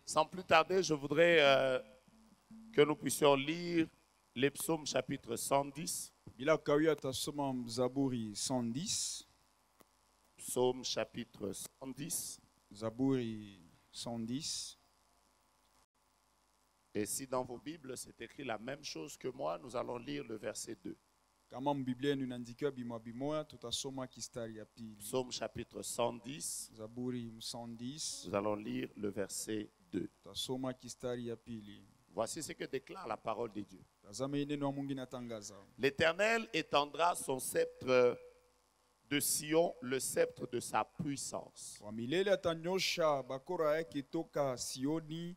Sans plus tarder, je voudrais que nous puissions lire les psaumes chapitre 110. Bila kawia tasoma Zaburi 110. Psaume chapitre 110. Zaburi 110. Et si dans vos Bibles c'est écrit la même chose que moi, nous allons lire le verset 2. Kama Biblia inaandika bimwa bimoya tutasoma kistari ya pili. Psaume chapitre 110. Zaburi 110. Nous allons lire le verset 2. Tutasoma kistari ya pili. Voici ce que déclare la parole de Dieu. Tazama neno la Mungu inatangaza. L'Éternel étendra son sceptre de Sion, le sceptre de sa puissance. Wa milele atanyosha bakora yake toka Sioni,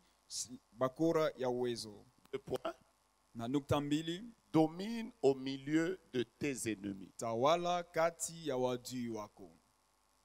bakora ya uwezo. Le point, Na nukta mbili, domine au milieu de tes ennemis. tawala kati ya wadui wako.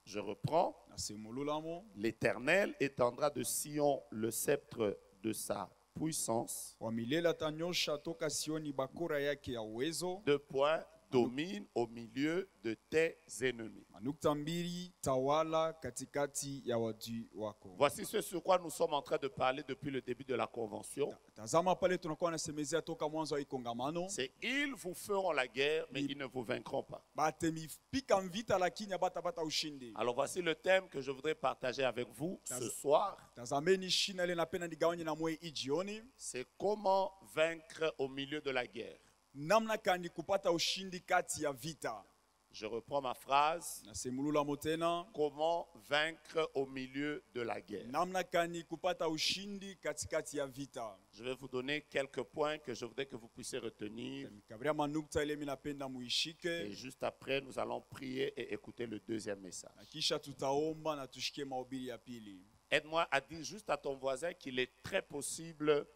Je reprends. Na semululamo. L'Éternel étendra de Sion le sceptre de sa puissance. Wa milele atanyosha toka Sioni bakora yake ya uwezo. Deux points, domine au milieu de tes ennemis. Nukta mbili, tawala katikati ya wadui wako. Voici ce sur quoi nous sommes en train de parler depuis le début de la convention. Tazama pale tunakuwa nasemezea toka mwanzo wa kongamano. C'est ils vous feront la guerre, mais ils ne vous vaincront pas. Batemipika mvita lakini batapata ushindi. Alors voici le thème que je voudrais partager avec vous ce soir. Tazameni shina ile napenda nigawanye na mwe ijioni. C'est comment vaincre au milieu de la guerre. Namna kani kupata ushindi kati ya vita. Je reprends ma phrase. Nasemulula motena. Comment vaincre au milieu de la guerre. Namna kani kupata ushindi katikati ya vita. Je vais vous donner quelques points que je voudrais que vous puissiez retenir. Kabria manukta ile minapenda muishike. Et juste après, nous allons prier et écouter le deuxième message. Kisha tutaomba na tushike mahubiri ya pili. Aide-moi à dire juste à ton voisin qu'il est très possible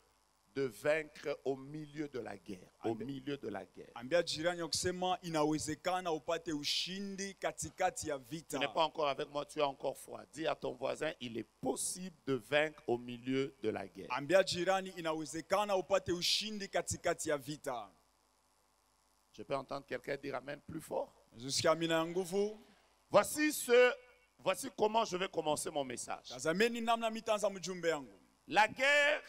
de vaincre au milieu de la guerre. Au milieu de la guerre. Ambia jirani kusema inawezekana upate ushindi katikati ya vita. Tu n'es pas encore avec moi, tu as encore froid. Dis à ton voisin, il est possible de vaincre au milieu de la guerre. Ambia jirani inawezekana upate ushindi katikati ya vita. Je peux entendre quelqu'un dire amen plus fort. Jusqu'à mina nguvu. Voici comment je vais commencer mon message. Tazameni namna mitanza mjumbe yangu. La guerre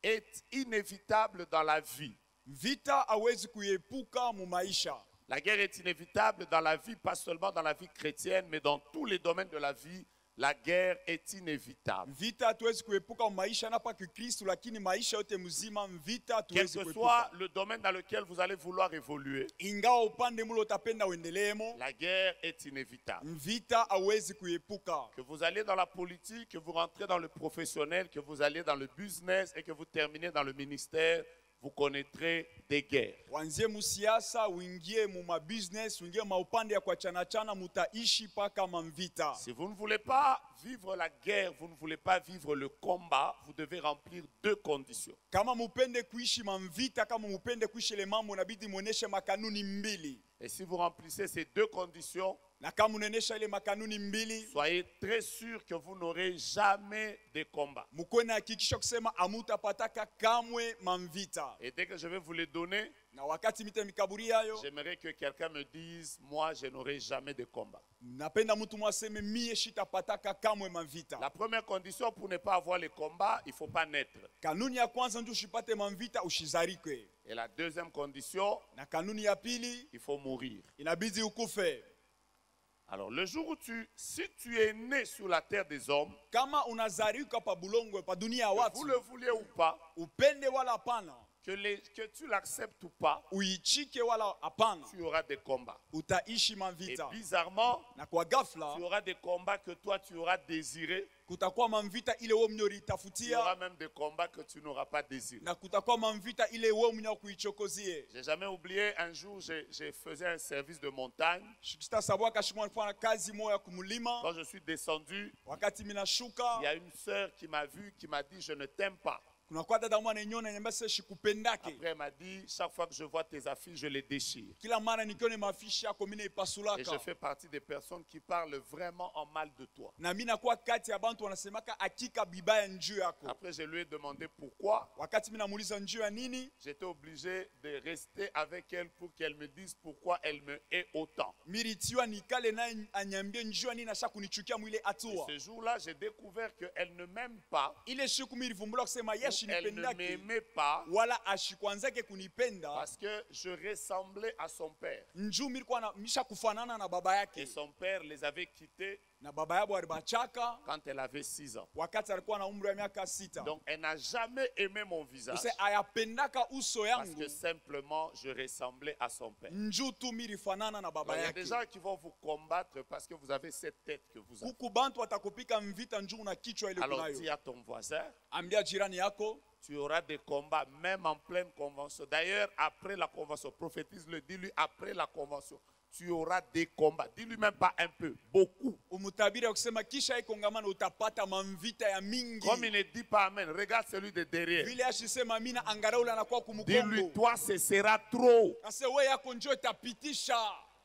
est inévitable dans la vie. Vita hawezi kuepuka mu maisha. La guerre est inévitable dans la vie, pas seulement dans la vie chrétienne, mais dans tous les domaines de la vie. La guerre est inévitable. Vita hatuwezi kuepuka mu maisha na pa Kristo, lakini maisha yote mzima vita hatuwezi kuepuka. Quel que kuepuka. soit le domaine dans lequel vous allez vouloir évoluer, ingawa upande mulo utapenda uendeleemo, la guerre est inévitable. Vita hawezi kuepuka. Que vous allez dans la politique, que vous rentrez dans le professionnel, que vous allez dans le business et que vous terminez dans le ministère, vous connaîtrez des guerres. Wanzie musiasa, uingie mu ma business, uingie ma upande ya kwa chana mutaishi paka mamvita. Si vous ne voulez pas vivre la guerre, vous ne voulez pas vivre le combat, vous devez remplir deux conditions. Kama mupende kuishi mamvita, kama mupende kuishi le mambo nabidi muoneshe makanuni mbili. Et si vous remplissez ces deux conditions, na kama unaonesha ile makanuni mbili, soyez très sûr que vous n'aurez jamais de combat. Mukwe na hakikisha kusema amutapataka kamwe mamvita. Et dès que je vais vous les donner, na wakati mite mikaburi yayo, j'aimerais que quelqu'un me dise, moi je n'aurai jamais de combat. Napenda mtu mwaseme mie shitapataka kamwe mamvita. La première condition pour ne pas avoir le combat, il ne faut pas naître. Kanuni ya kwanza ndio ushipate mamvita ushizarike. Et la deuxième condition, na kanuni ya pili, il faut mourir. Inabidi ukufe. Alors le jour où si tu es né sur la terre des hommes, kama unazarika pa bulongo pa dunia ya watu, vous le vouliez ou pas, upende wala hapana, que tu l'acceptes ou pas, uichike wala hapana, tu auras des combats. Utaishi mamvita. Et bizarrement, na kwa ghafla, tu auras des combats que toi tu auras désiré. Kutakuwa mamvita ile wewe mwenyewe ulitafutia. Il y aura même des combats que tu n'auras pas désiré. Na kutakuwa mamvita ile wewe mwenyewe kuichokozie. J'ai jamais oublié, un jour j'ai faisais un service de montagne. Sitasahau kashimwa nilifanya kazi moja kumlima. Quand je suis descendu, wakati minashuka, il y a une sœur qui m'a vu, qui m'a dit je ne t'aime pas. kunakuwa dada mwana ninyona ananiambia sasa shikupendake. Après, elle m'a dit, chaque fois que je vois tes affiches, je les déchire. Kila mara nikiona mafishi yako mimi Et je naipasulaka. fais partie des personnes qui parlent vraiment en mal de toi. Na mimi nakuwa kati ya bantu wanasemaka hakika bibaya njuu yako. Après, je lui ai demandé pourquoi. Wakati mimi namuuliza njuu ya nini? J'étais obligé de rester avec elle pour qu'elle me dise pourquoi elle me hait autant. Militiwa nikale na anyambie njuu ya nini nasha kunichukia mwile Et atua. ce jour-là, j'ai découvert qu'elle ne m'aime pas. Ile siku mimi nilivumbula kusema yeshi Elle ne nipendake m'aimait pas wala ashikwanzake kunipenda parce que je ressemblais à son père. njuu mimi nilikuwa na misha kufanana na baba Et yake. son père les avait quittés Na baba yabo alibachaka quand elle avait 6 ans. wakati alikuwa na umri wa miaka 6. Donc, elle n'a jamais aimé mon visage Use ayapendaka uso parce yangu que simplement, je ressemblais à son père. njuu tu mirifanana na Donc, baba il y a des yake. gens qui vont vous combattre parce que vous avez cette tête que vous avez. Huku bantu watakupika mvita njuu na kichwa ile Alors, kunayo. dis à ton voisin, Ambia jirani yako tu auras des combats même en pleine convention. D'ailleurs, après la convention, prophétise-le, dis-lui après la convention, tu auras des combats. Dis-lui même pas un peu, beaucoup. umutabiri ya kusema kisha hii kongamano utapata mamvita ya mingi. Comme il ne dit pas Amen, regarde celui de derrière. Vile ashisema mina angalau ule anakuwa Dis-lui, kumkongo. toi, ce sera trop. Ase wewe yako njoo itapitisha.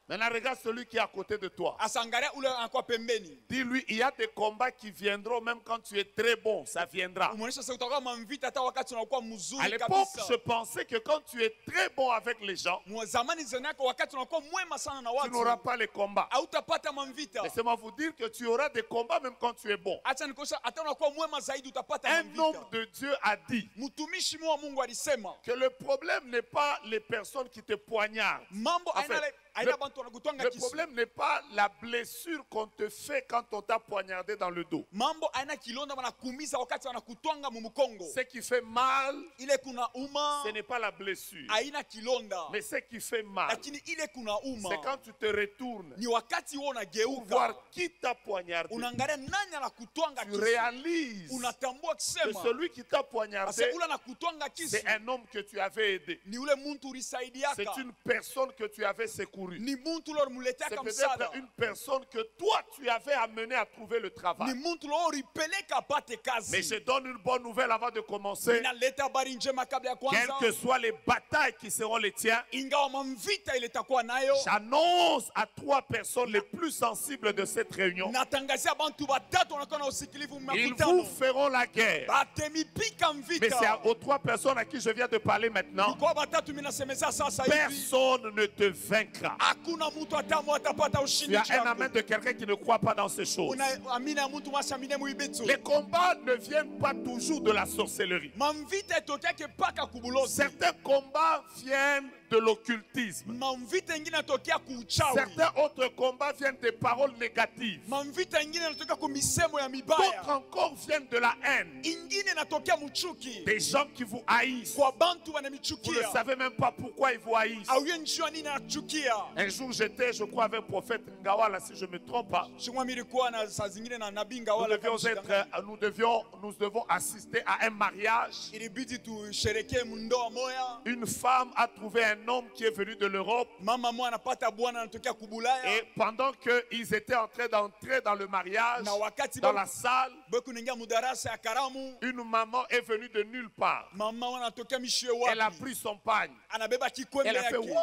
Maintenant, regarde celui qui est à côté de toi. Asangalia ule anakuwa pembeni. Dis-lui, il y a des combats qui viendront même quand tu es très bon, ça viendra. Umuonesha sasa utakuwa mamvita hata wakati unakuwa À mzuri l'époque, kabisa. je pensais que quand tu es très bon avec les gens, Zamani zeni yako wakati unakuwa mwema sana na tu n'auras watu. pas les combats. Hautapata mamvita. Laissez-moi vous dire que tu auras des combats même quand tu es bon. Acha nikosha hata unakuwa mwema zaidi utapata Un homme mamvita. de Dieu a dit Mtumishi wa Mungu alisema que le problème n'est pas les personnes qui te poignardent. mambo En fait, aina bantu wanakutwanga le kisu. problème n'est pas la blessure qu'on te fait quand on t'a poignardé dans le dos. Mambo aina kilonda wanakuumiza wakati wanakutwanga mumukongo. Ce qui fait mal, Ile kuna uma ce n'est pas la blessure. aina kilonda. Mais ce qui fait mal, Lakini ile kuna uma c'est quand tu te retournes ni wakati wewe pour voir unageuka. qui t'a poignardé. Unaangalia nani anakutwanga Tu kisu. réalises Unatambua que kusema celui qui t'a ase poignardé, ule anakutwanga kisu c'est un homme que tu avais aidé. ni ule muntu ulisaidiaka. C'est une personne que tu avais secouru. Ni muntu C'est ulimuleteaka peut-être msaada. une personne que toi, tu avais amené à trouver le Ni travail. muntu ulipeleka apate Mais je kazi. donne une bonne nouvelle avant de commencer. Inaleta habari njema kabla ya Quelles kwanza. que soient les batailles qui seront les tiens, Ingawa mamvita ile itakuwa nayo. j'annonce à 3 personnes les plus sensibles de cette réunion. Natangazia bantu batatu wanakuwa na usikilivu Ils makutano. vous feront la guerre. Batemipika Mais c'est mvita. aux 3 personnes à qui je viens de parler maintenant. Kwa batatu mimi nasemeza sasa hivi. Personne ne te vaincra. Hakuna mtu atamu atapata Il y ushindi a juu un yako. amen de quelqu'un qui ne croit pas dans ces choses. Unaamini ya mtu mashamine muibitu. Les combats ne viennent pas toujours de la sorcellerie. Mamvita itokeke paka kubulozi. Certains combats viennent de l'occultisme. Mamvita ingine inatokea kuuchawi. Certains autres combats viennent des paroles négatives. Mamvita ingine inatokea kwa misemo ya D'autres mibaya. encore viennent de la haine. Ingine inatokea mchuki. Des gens qui vous haïssent. Kwa bantu Vous ne wanamichukia. savez même pas pourquoi ils vous haïssent. Auye njua nini anachukia. Un jour j'étais, je crois, avec le prophète Ngawala, si je ne me trompe pas. Shimwa milikuwa na saa zingine na nabii Nous Ngawala devions kama shidangani. nous devons assister à un mariage. Ilibidi tusherekee mundoa moya. Une femme a trouvé un homme qui est venu de l'Europe. Mama mmoja anapata bwana anatokea kubulaya. Et pendant qu'ils étaient en train d'entrer dans le mariage, Na wakati dans la salle, bweku ningia mudarasa ya karamu. une maman est venue de nulle part. Mama anatokea mishwe Elle a wapi. pris son pagne. Anabeba kikwembe Elle a fait yake. wouh.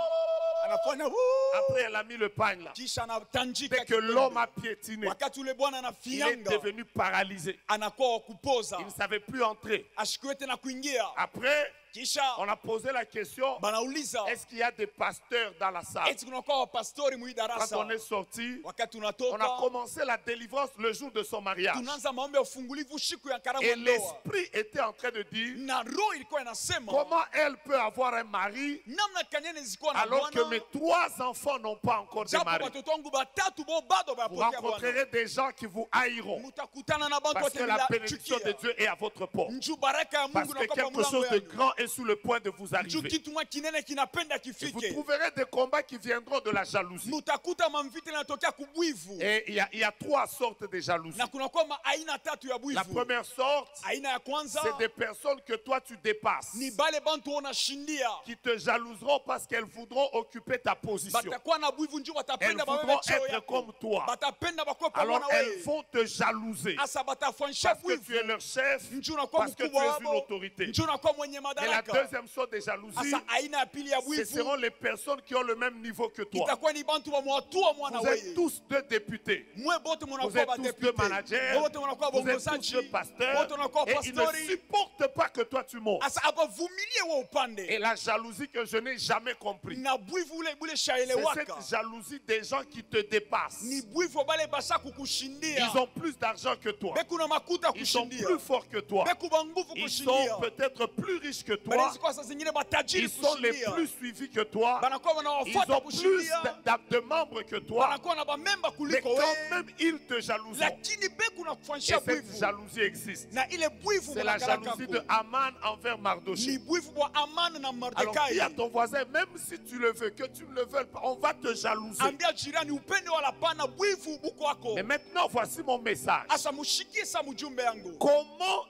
Anafanya wuu. Après, elle a mis le pagne là. Kisha anatanjika Dès que l'homme a kikwembe. piétiné, Wakati ule bwana il est anafinyanga devenu paralysé. anakuwa wa kupoza. Il ne savait plus entrer. Ashikwe tena kuingia. Après, Kisha on a posé la question, banauliza est-ce qu'il y a des pasteurs dans la salle? eti kunakuwa wapastori mwi Quand darasa. on est sorti, Wakati on a unatoka commencé la délivrance le jour de son mariage. tunaanza maombi ya ufungulivu siku ya karamu Et ya ndoa. l'esprit était en train de dire, Na roho ilikuwa inasema comment elle peut avoir un mari namna kanyene zikuwa na alors que mes bwana 3 enfants n'ont pas encore japo démarré? watoto wangu batatu bo bado Vous bayapokea bwana. rencontrerez des gens qui vous haïront Mutakutana na bantu parce wote que la bila bénédiction de chukia. Dieu est à votre porte. Njoo baraka ya Parce Mungu que inakuwa kwa quelque chose mlango de yenu. grand est sur le point de vous juu arriver. kitu mwa kinene kinapenda Et vous kifike. trouverez des combats qui viendront de la jalousie. Mutakuta mamvita inatokea kubwivu. Et il y a trois sortes de jalousie. Na kuna kwa aina tatu ya La bwivu. première sorte, Aina ya kwanza c'est des personnes que toi tu dépasses, ni bale bantu wanashindia. qui te jalouseront parce qu'elles voudront occuper ta position. Batakuwa na bwivu njoo Elles batapenda voudront bawe cheo être yako. comme toi. Batapenda bakwe Alors pamoja na elles wewe. vont te jalouser Asa batafanisha parce que tu es bwivu. leur chef, Njoo na kwa parce que tu mkubwa es une wao. autorité. Njoo na kwa mwenye Et la madaraka. deuxième sorte de jalousie, Asa aina ya pili ya ce bwivu seront les personnes qui ont le même niveau que toi. itakuwa ni bantu wa mwatua mwana Vous êtes wewe. tous deux députés. Mwe bote Vous mnakuwa êtes ba tous deux deputy. managers. Bote mnakuwa Vous êtes tous bongozaji. deux pasteurs. Bote mnakuwa Et ils ne pastori. supportent pas que toi tu montes. Asa abavumilie wa upande. Et la jalousie que je n'ai jamais compris, Na bwivu ule bule c'est shaelewaka. cette jalousie des gens qui te dépassent. Ni bwivu bale basha kukushindia. Ils ont plus d'argent que toi. Beku na makuta Ils sont kushindia. plus forts que toi. Beku ba nguvu Ils sont kushindia. peut-être plus riches que toi. Bali kwa saa zingine batajiri Ils sont les kushindia. plus suivis que toi. Banakuwa Ils wanawafuata ont plus kushindia. de membres que toi. Banakuwa na bamemba Mais kuliko quand wewe. même, ils te jalousent. Lakini beku na Et kufanisha cette bwivu. jalousie existe. Na ile bwivu C'est la mnakalaka jalousie ku. de Haman envers Mardochée. Ni bwivu bwa Amani na Alors Mordekai. dis à ton voisin, même si tu le veux, que tu ne le veux pas, on va te jalouser. Ambia jirani upende wala pana bwivu buko wako. Mais maintenant, voici mon message. Asa mushikie sa mjumbe yangu. Comment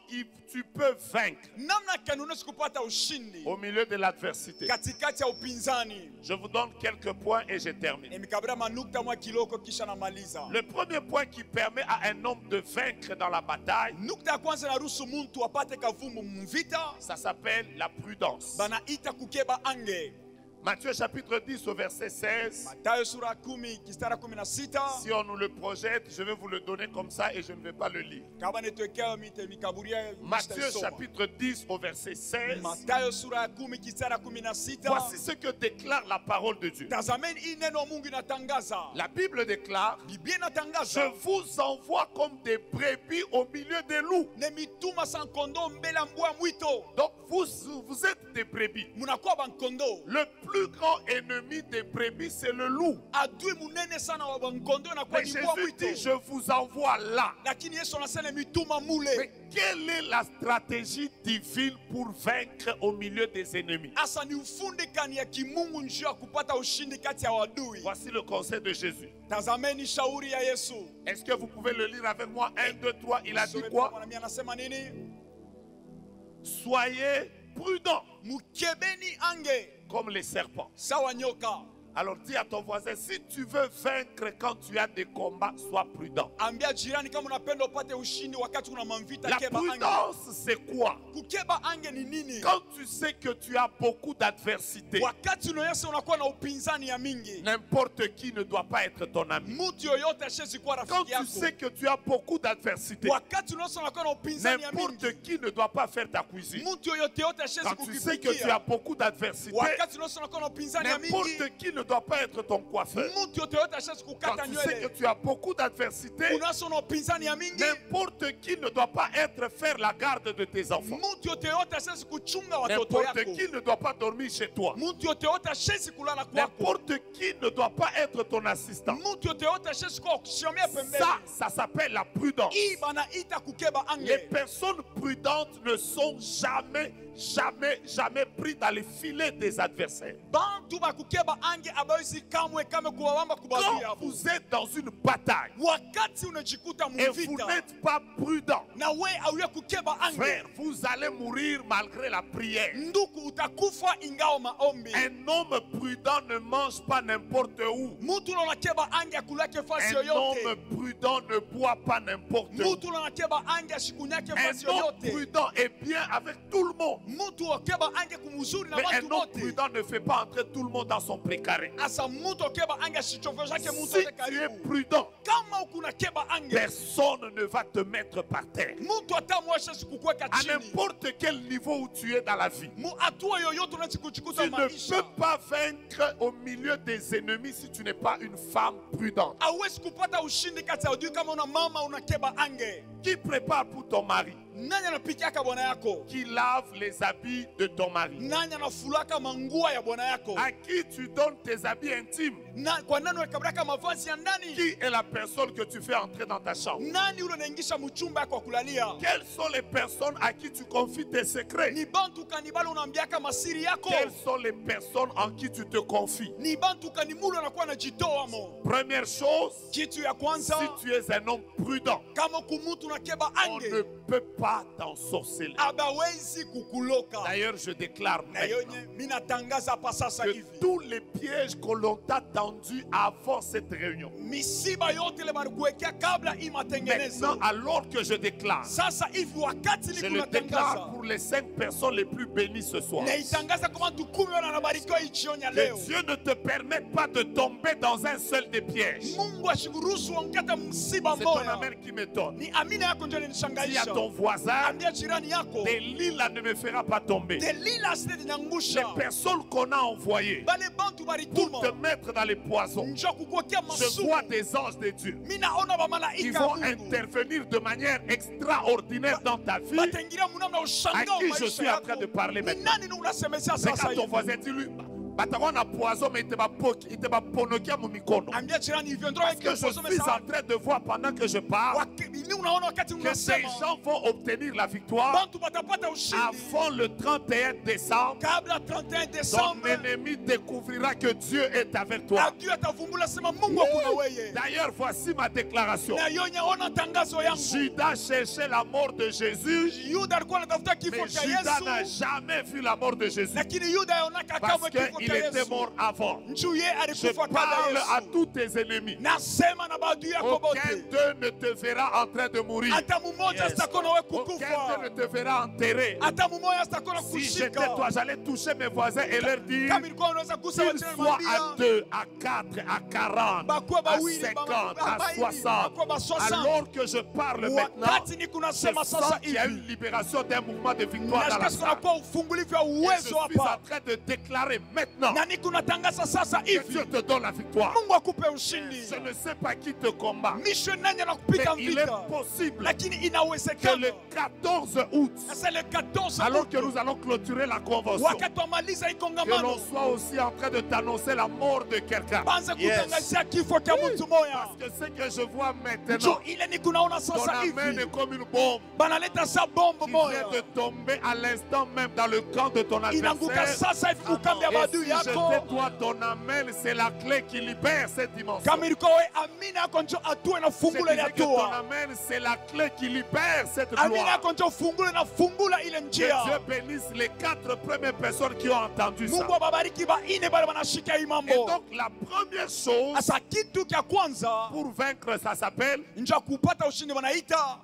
tu peux vaincre Namna gani unaweza kupata ushindi au milieu de l'adversité? katikati ya upinzani? Je vous donne quelques points et je termine. Nimekabila manukta mwa kiloko kisha namaliza. Le premier point qui permet à un homme de vaincre dans la bataille, Nukta ya kwanza naruhusu muntu apate kavumu mvita, ça s'appelle la prudence. banaita kukeba ange. Matthieu chapitre 10 au verset 16. Mathayo sura 10 kistara 16. Si on nous le projette, je vais vous le donner comme ça et je ne vais pas le lire. Kama netwekea mikaburia Matthieu chapitre 10 au verset 16. Mathayo sura 10 kistara 16. Voici ce que déclare la parole de Dieu. Tazameni hii neno wa Mungu inatangaza. La Bible déclare, Biblia je inatangaza. vous envoie comme des brebis au milieu des loups. Nemituma sa kondoo mbele ya mbwa mwito. Donc vous êtes des brebis. Munakuwa bankondo. Le plus grand ennemi des brebis, c'est le loup. Adui munene sana wa bankondo na kwa Mais ni mbwa Jésus dit, mwito. je vous envoie là. Lakini Yesu anasema mituma mule. Mais quelle est la stratégie divine pour vaincre au milieu des ennemis? Asa ni ufundi kani ya kimungu njia ya kupata ushindi kati ya wadui. Voici le conseil de Jésus. Tazameni shauri ya Yesu. Est-ce que vous pouvez le lire avec moi? 1, 2, 3. Il a dit Sore quoi? Bwana anasema nini? Soyez prudents Mukebeni ange comme les serpents. sawa nyoka. Alors dis à ton voisin, si tu veux vaincre quand tu as des combats, sois prudent. Ambia jirani kama unapenda upate ushindi wakati una mamvita La keba ange. prudence, c'est quoi? Kukeba ange ni nini? Quand tu sais que tu as beaucoup d'adversité, Wakati unaonyesha unakuwa na upinzani ya mingi. n'importe qui ne doit pas être ton ami. Mtu yoyote ashezi kuwa Quand rafiki tu yako. sais que tu as beaucoup d'adversité, Wakati unaonyesha unakuwa na upinzani ya mingi. n'importe qui ne doit pas faire ta cuisine. Mtu yoyote ashezi Quand tu sais que tu as kukipikia. beaucoup d'adversité, Wakati unaonyesha unakuwa na upinzani ya mingi. n'importe qui ne doit pas être ton coiffeur. Mtu yoyote ashezi Quand kukata tu sais que nywele. tu as beaucoup d'adversité, Unaonyesha una upinzani ya mingi. n'importe qui ne doit pas être faire la garde de tes enfants. Mtu yoyote ashezi kuchunga watoto N'importe yako. qui ne doit pas dormir chez toi. Mtu yoyote ashezi kulala kwako. N'importe qui ne doit pas être ton assistant. Mtu yoyote ashezi kuwa kusimamia pembeni. Ça s'appelle la prudence. Hii banaita kukeba Les ange. personnes prudentes ne sont jamais pris dans les filets des adversaires. Bantu bakukeba ange abayisi kamwe kame kuwawamba kubadui Quand yabo. vous êtes dans une bataille Wakati unajikuta et vous muvita n'êtes pas prudent, na we auye kukeba ange. frère, vous allez mourir malgré la prière. Nduku utakufa ingao maombi. Un homme prudent ne mange pas n'importe où. Mutu unakeba ange akulake fasi Un homme yoyote. prudent ne boit pas n'importe où. Mutu unakeba ange ashikunyake Un fasi homme yoyote. prudent est bien avec tout le monde. Mutu okeba ange kumuzuri na Mais watu un homme wote. prudent ne fait pas entrer tout le monde dans son précaré. Asa mutu okeba ange ashichofeshake mutu Si wote tu es karibu. prudent, Kama ukunakeba ange. personne ne va te mettre par terre. Mutu atamwasha sikukweka À chini. n'importe quel niveau où tu es dans la vie, Mu hatua yoyote unaweza kujikuta tu ne maisha. peux pas vaincre au milieu des ennemis si tu n'es pas une femme prudente. Hauwezi kupata ushindi kati ya adui kama una mama unakeba ange. Qui prépare pour ton mari? nani anapitiaka bwana yako? Qui lave les habits de ton mari? Nani anafulaka manguo ya bwana yako? À qui tu donnes tes habits intimes? Kwa nani unakabraka mavazi ya ndani? Qui est la personne que tu fais entrer dans ta chambre? Nani ule unaingisha mchumba yako kulalia? Quelles sont les personnes à qui tu confies tes secrets? Ni bantu kanibala unaambiaka masiri yako? Quelles sont les personnes en qui tu te confies? Ni bantu kanimulu anakuwa anajitoa mo? Première chose, Kitu ya kwanza, si tu es un homme prudent, kama kumutu nakeba on ne ange, peut pas t'ensorceler. abawezi kukuloka. D'ailleurs, je déclare Na maintenant yonye mina tangaza pa sasa que hivi. tous les pièges que l'on t'a tendus avant cette réunion, Misiba yote le barikuwekea kabla maintenant, imatengenezo. alors que je déclare, Sasa hivi wakati je ni le déclare kunatangaza. pour les 5 personnes les plus bénies ce soir. Naitangaza kwa watu 10 wanabarikiwa hii jioni ya Que leo. Dieu ne te permette pas de tomber dans un seul des pièges. Mungu ashikuruhusu ongeta msiba C'est ton moya. amen qui m'étonne. Ni amina yako ndio Dis à inanishangaisha. ton voisin, Ambia jirani yako, Delilah ne me fera pas tomber. Delila asije Les niangusha. personnes qu'on a envoyées Bale bantu pour barituma. te mettre dans les poisons, Njoo kukuwekea je masumu. vois des anges de Dieu Mimi naona ba qui malaika vont wa Mungu. intervenir de manière extraordinaire dans ta vie. Batengira munamna À ushangao qui je maisha suis en train yako. de parler Ni maintenant? nani unasemezea sasa Regarde ton hivi? voisin, dis-lui, batakuwa na poison mais il te va ponokia mu mikono. Ambia jirani hivyo ndio Parce que je suis en train de voir pendant que je parle Ni unaona wakati que unasema ces gens vont obtenir la victoire bantu batapata ushindi avant le 31 décembre. kabla 31 Ton Desemba. ennemi découvrira que Dieu est avec toi. Adui atavumbula sema Mungu akuna weye. D'ailleurs, voici ma déclaration. Na yonya ona tangazo yangu. Judas cherchait la mort de Jésus, Yuda alikuwa anatafuta kifo mais cha Judas n'a Yesu, jamais vu la mort de Jésus lakini Yuda yaonaka parce kama kifo qu'il cha était Yesu. mort avant. Njuu ye Je alikufa parle kabla à Yesu. tous tes ennemis. Nasema na maadui yako Aucun bote. d'eux ne te verra en train de mourir. Hata mmoja sitakona we Aucun d'eux kukufa. ne te verra enterré. Hata mmoja sitakona Si j'étais kushika. toi, j'allais toucher mes voisins et leur dire Kama ilikuwa unaweza kugusa qu'ils wachana soient à mwambia 2, à 4, à 40, bakuwa à bawili, 50, à babaini, 60. bakuwa ba 60. Alors que je parle maintenant, Wakati ni je kunasema sens sasa qu'il y a une hivi. libération d'un mouvement de victoire dans la Nashika salle. kunakuwa ufungulivu wa Et je uwezo suis en hapa. train de déclarer maintenant Na ni kunatangaza sasa que hivi. Dieu te donne la victoire. Mungu akupe ushindi. Je ne sais pas qui te combat, Misho nani mais anakupika il est vita. possible Lakini que inawezekana. le 14 août, Sasa le 14 alors que août, nous allons clôturer la convention, wakati wamaliza hii que l'on kongamano, soit aussi en train de t'annoncer la mort de quelqu'un. banze kutangazia kifo cha mtu moya. Parce que ce que je vois Njo maintenant, ile ni kunaona ton sasa amen hivi. est comme une bombe Banaleta sa bombe qui moya. vient de tomber à l'instant même dans le camp de ton Inaanguka adversaire. sasa hivi kukambi ya Et si maadui yako. j'étais toi, ton amen, c'est la clé qui libère cette dimension. Kama ilikuwa we amina yako njo hatua Je inafungula ile disais que ton hatua. amen, c'est la clé qui libère cette Amina gloire. yako njo fungula inafungula ile Que njia. Dieu bénisse les 4 premières personnes qui ont entendu ça. Mungu awabariki baine bale banashika hii Et mambo. donc la première chose Asa kitu kya kwanza pour vaincre, ça s'appelle. nja kupata ushindi wanaita.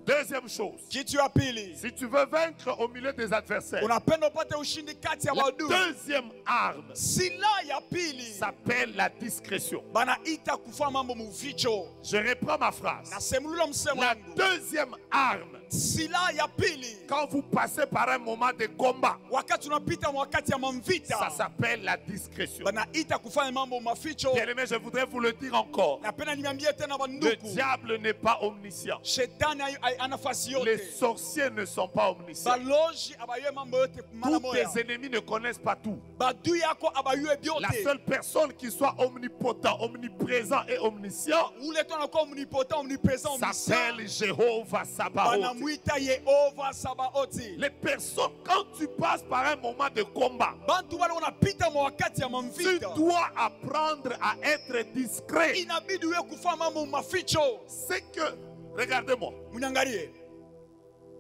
Deuxième chose, Kitu ya pili, si tu veux vaincre au milieu des adversaires, unapenda upate ushindi kati ya la maadui. deuxième arme Silaha ya pili s'appelle la discrétion. banaita kufanya mambo muficho. Je reprends ma phrase. Nasemulula msemo La wangu. deuxième arme, Silaha ya pili quand vous passez par un moment de combat, wakati unapita wakati ya ça mamvita s'appelle la discrétion. banaita kufanya mambo maficho. Bien-aimé, je voudrais vous le dire encore. Napenda niambie tena Le banduku, diable n'est pas omniscient. shetani ana nafasi Les yote. sorciers ne sont pas omniscients. Baloji abayue mambo yote mara Tous moya. tes ennemis ne connaissent pas tout. Badui yako abayue La byote. seule personne qui soit omnipotent, omniprésent et omniscient Ule tu anakuwa omnipotent, omnipresent, omniscient. s'appelle Jéhovah Sabaoth. Banamwita Yehova Sabaoti. Les personnes, quand tu passes par un moment de combat, Bantu wale wanapita mwa wakati ya tu mamvita. dois apprendre à être discret. Inabidi wewe kufanya mambo maficho. C'est que, regardez-moi, Mniangalie.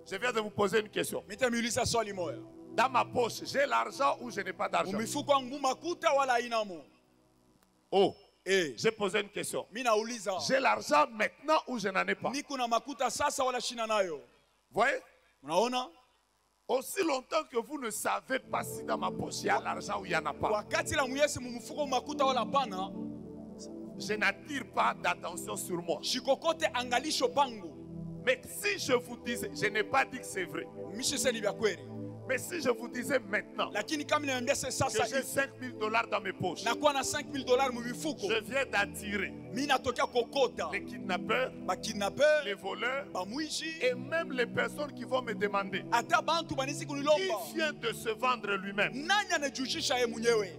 je viens de vous poser une question. Mitamiuliza swali moja. Dans ma poche, j'ai l'argent ou je n'ai pas d'argent? Umifuko wangu makuta wala inamo. Oh, J'ai posé une question. Mimi nauliza. J'ai l'argent maintenant ou je n'en ai pas? Niko na makuta sasa wala shina nayo. Voyez? Unaona? Aussi longtemps que vous ne savez pas si dans ma poche il y a l'argent ou il n'y en a pas, Wakati la muyesi mumufuko makuta wala pana, je n'attire pas d'attention sur moi. shikokote angalisho pangu. Mais si je vous disais, je n'ai pas dit que c'est vrai, Mishi seli vya kweli. Mais si je vous disais maintenant lakini kama niambia sasa que j'ai hivi 5 000 $ dans mes poches, nakuwa na $5,000 mu mifuko, je viens d'attirer mimi natokea kokota les kidnappeurs, bakidnapper, les voleurs bamwishi, et même les personnes qui vont me demander ata bantu banisi qui kunilomba vient de se vendre lui-même. nani anajushisha yeye mwenyewe.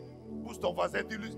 Pousse ton voisin, dis-lui,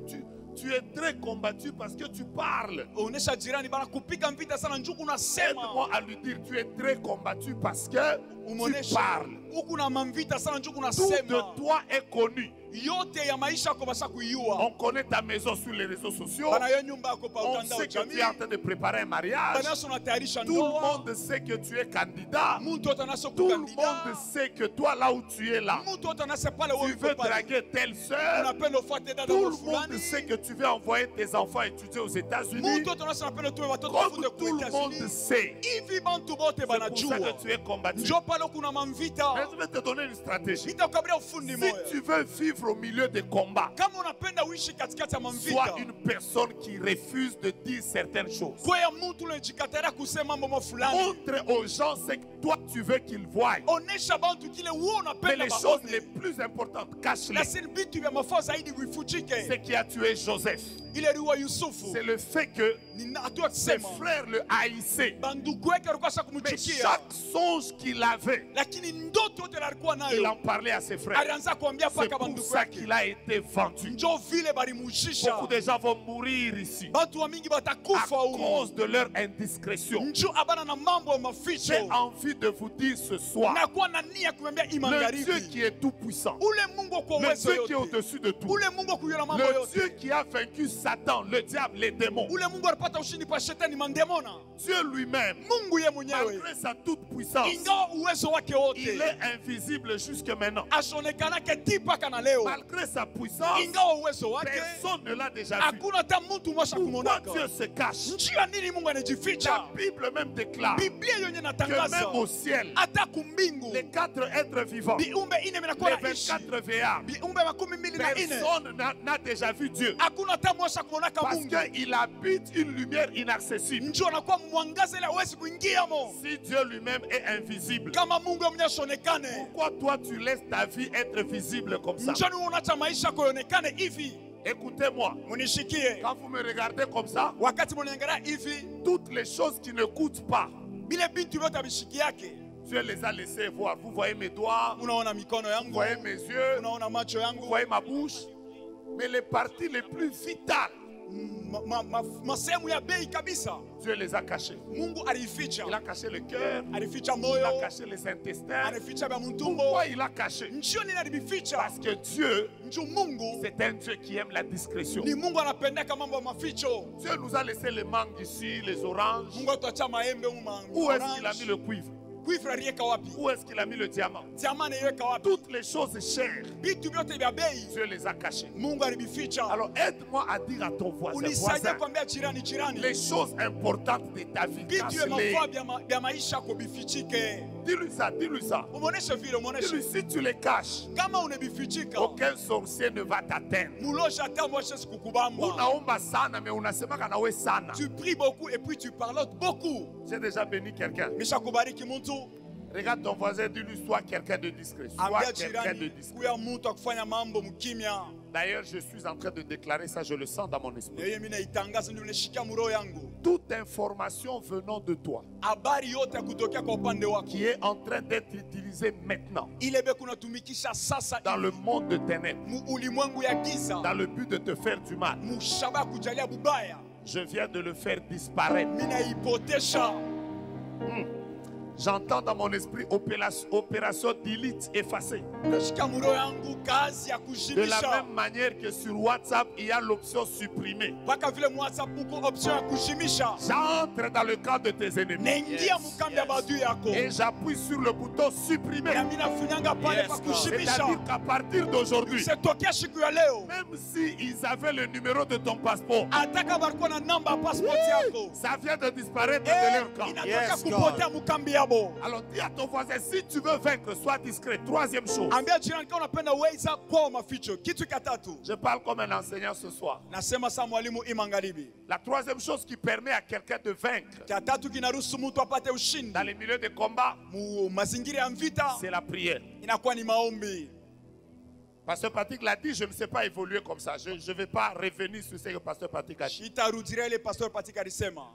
tu es très combattu parce que tu parles. Onesha jirani bana kupiga vita sana njuku unasema. Aide-moi à lui dire, tu es très combattu parce que tu Umonesha parles. huku na mamvita sana njuku Tout de unasema. toi est connu. Yote ya maisha yako basa kuiua. On connaît ta maison sur les réseaux sociaux. Bana yo nyumba yako pa On utandao sait que jamii. tu es en train de préparer un mariage. Bana so unatayarisha Tout le ndoa. monde sait que tu es candidat. Mtu yote anaso Tout le kukandida. monde sait que toi, là où tu es là, Mtu yote anase pale tu wewe veux uko pale. draguer telle sœur. Unapenda ufuate dada Tout wa le fulani. monde sait que tu veux envoyer tes enfants étudier aux États-Unis. Mtu yote anase unapenda tuwe watoto Comme wafunde tout le monde États-Unis. sait. Hivi bantu bote C'est pour ça banajua. que tu es combattu. Njoo pale kuna mamvita. Mais je vais te donner une stratégie. Nitakukabiria ufundi Si moja. tu veux vivre au milieu des combats, Kama unapenda uishi katikati ya sois mamvita. une personne qui refuse de dire certaines choses. Kwa ya mtu unajikataria kusema mambo fulani. Montre aux gens ce que toi tu veux qu'ils voient. Onesha bantu kile wewe Mais unapenda les choses les baone. plus importantes, cache-les. Lakini vitu vya mafaa zaidi Ce vifichike. qui a tué Joseph, Ile riwa Yusufu. c'est le fait que Ni hatua ses kusema. frères le haïssaient. Bandugu yake walikuwa sasa Mais kumchukia. chaque songe qu'il avait, Lakini ndoto yote alikuwa il nayo. en parlait à ses frères. Alianza kuambia C'est paka pour bandugu ça yake. qu'il a été vendu. Njoo vile balimujisha. Beaucoup de gens vont mourir ici Batu wa mingi à batakufa huko. cause de leur indiscrétion. Njoo abana na mambo ya J'ai maficho. envie de vous dire ce soir, Nakuwa na nia kumwambia le Dieu imangaribi. qui est tout puissant, Ule Mungu kwa le uwezo Dieu qui est yote. au-dessus de tout, Ule Mungu kuyona mambo le yote. Dieu qui a vaincu Satan, le diable, les démons, Ule Mungu alipata ushindi pa shetani mandemona. Dieu lui-même, Mungu ye mwenyewe. malgré sa toute puissance, Ingawa uwezo wake il wote. est invisible jusque maintenant. Ashonekanake ti mpaka na leo. Malgré sa puissance, Ingawa uwezo wake. personne ne l'a déjà vu. Hakuna hata mtu mwasha Pourquoi kumonaka. Dieu se cache? Njia nini Mungu La anajificha? Bible même déclare Biblia yenye que natangaza même au ciel, hata kumbingu les 4 êtres vivants, viumbe ine les vinakuwa naishi 24 veillards, viumbe 24 personne n'a déjà vu Dieu. hakuna hata mwasha kumonaka Parce Mungu. qu'il habite une lumière inaccessible. Njoo anakuwa mwangaza ile hawezi kuingia mo. Si Dieu lui-même est invisible, Kama Mungu mwenyewe ashonekane. pourquoi toi tu laisses ta vie être visible comme ça? Njoo unaacha maisha kuonekane hivi. Écoutez-moi, Munishikie. quand vous me regardez comme ça, Wakati mnaangalia hivi, toutes les choses qui ne coûtent pas, bile bintu vyote abishiki yake. Dieu les a laissés voir. Vous voyez mes doigts, Unaona mikono vous yangu, voyez mes yeux, unaona macho vous yangu, voyez ma bouche. Mais les parties les plus vitales, masehemu ya bei kabisa. Dieu les a cachées. Mungu alificha. Il a caché le cœur, Alificha il moyo, a caché les intestins. alificha vya mtumbo. Pourquoi il a caché? Njoo nini alivificha? Parce que Dieu, Njoo Mungu c'est un Dieu qui aime la discrétion. ni Mungu anapendeka mambo ya maficho. Dieu nous a laissé les mangues ici, les oranges. Mungu atuacha maembe Où est-ce qu'il a mis le cuivre? Kuifra aliweka wapi? Où est-ce qu'il a mis le diamant? Diamani aliweka wapi? Toutes les choses chères, Vitu vyote vya bei Dieu les a cachées. Mungu alivificha. Alors aide-moi à dire à ton voisin, Unisaidie voisin, kuambia jirani. les choses importantes de ta vie, Vitu vya cache-les. mafaa vya maisha yako bifichike. Dis-lui ça, dis-lui ça. Umuoneshe vile, Dis-lui, umuoneshe. si tu les caches, Kama unabifichika, aucun sorcier ne va t'atteindre. mulosha hata mwashe sikukubamba. Unaomba sana, mais unasemaka nawe sana. Tu pries beaucoup et puis tu parlotes beaucoup. J'ai déjà béni quelqu'un. Misha kubariki mtu. Regarde ton voisin, dis-lui, sois quelqu'un de discret. Sois Ambia quelqu'un de jirani discret. kuya mtu akufanya mambo mkimya. D'ailleurs, je suis en train de déclarer ça, je le sens dans mon esprit. Yeye mimi naitangaza ndio nishikia muro yangu. Toute information venant de toi, Habari yote kutokea kwa upande wako. qui est en train d'être utilisée maintenant Ile be kunatumikisha sasa dans le monde de ténèbres, mu ulimwengu ya giza. dans le but de te faire du mal, Mushaba kujalia bubaya. je viens de le faire disparaître. Mina ipotesha. J'entends dans mon esprit opération delete effacée. Nashika muro yangu kazi ya De la kujimisha. même manière que sur WhatsApp, il y a l'option supprimer. Paka vile WhatsApp uko option ya kujimisha. J'entre dans le camp de tes ennemis. Naingia mkambi ya badui yako. Et j'appuie sur le bouton supprimer. Na mina funyanga pale pa kujimisha. C'est-à-dire qu'à partir d'aujourd'hui, Setokea siku ya leo. même s'ils avaient le numéro de ton passeport, Ataka barikuwa na namba ya passport yako. ça vient de disparaître de leur camp. Inatoka kupotea mkambi yabo. yabo. Alors dis à ton voisin, si tu veux vaincre, sois discret. Troisième chose. Ambia jirani kama unapenda weza kwa maficho. Kitu cha tatu. Je parle comme un enseignant ce soir. Nasema sa mwalimu imangaribi. La troisième chose qui permet à quelqu'un de vaincre Cha tatu kinaruhusu mtu apate ushindi. dans les milieux de combat, Mu mazingira ya vita c'est la prière. inakuwa ni maombi. Pasteur Patrick l'a dit, je ne sais pas évoluer comme ça. Je ne vais pas revenir sur ce que Pasteur Patrick a dit. Shitarudiria ile pastor Patrick alisema.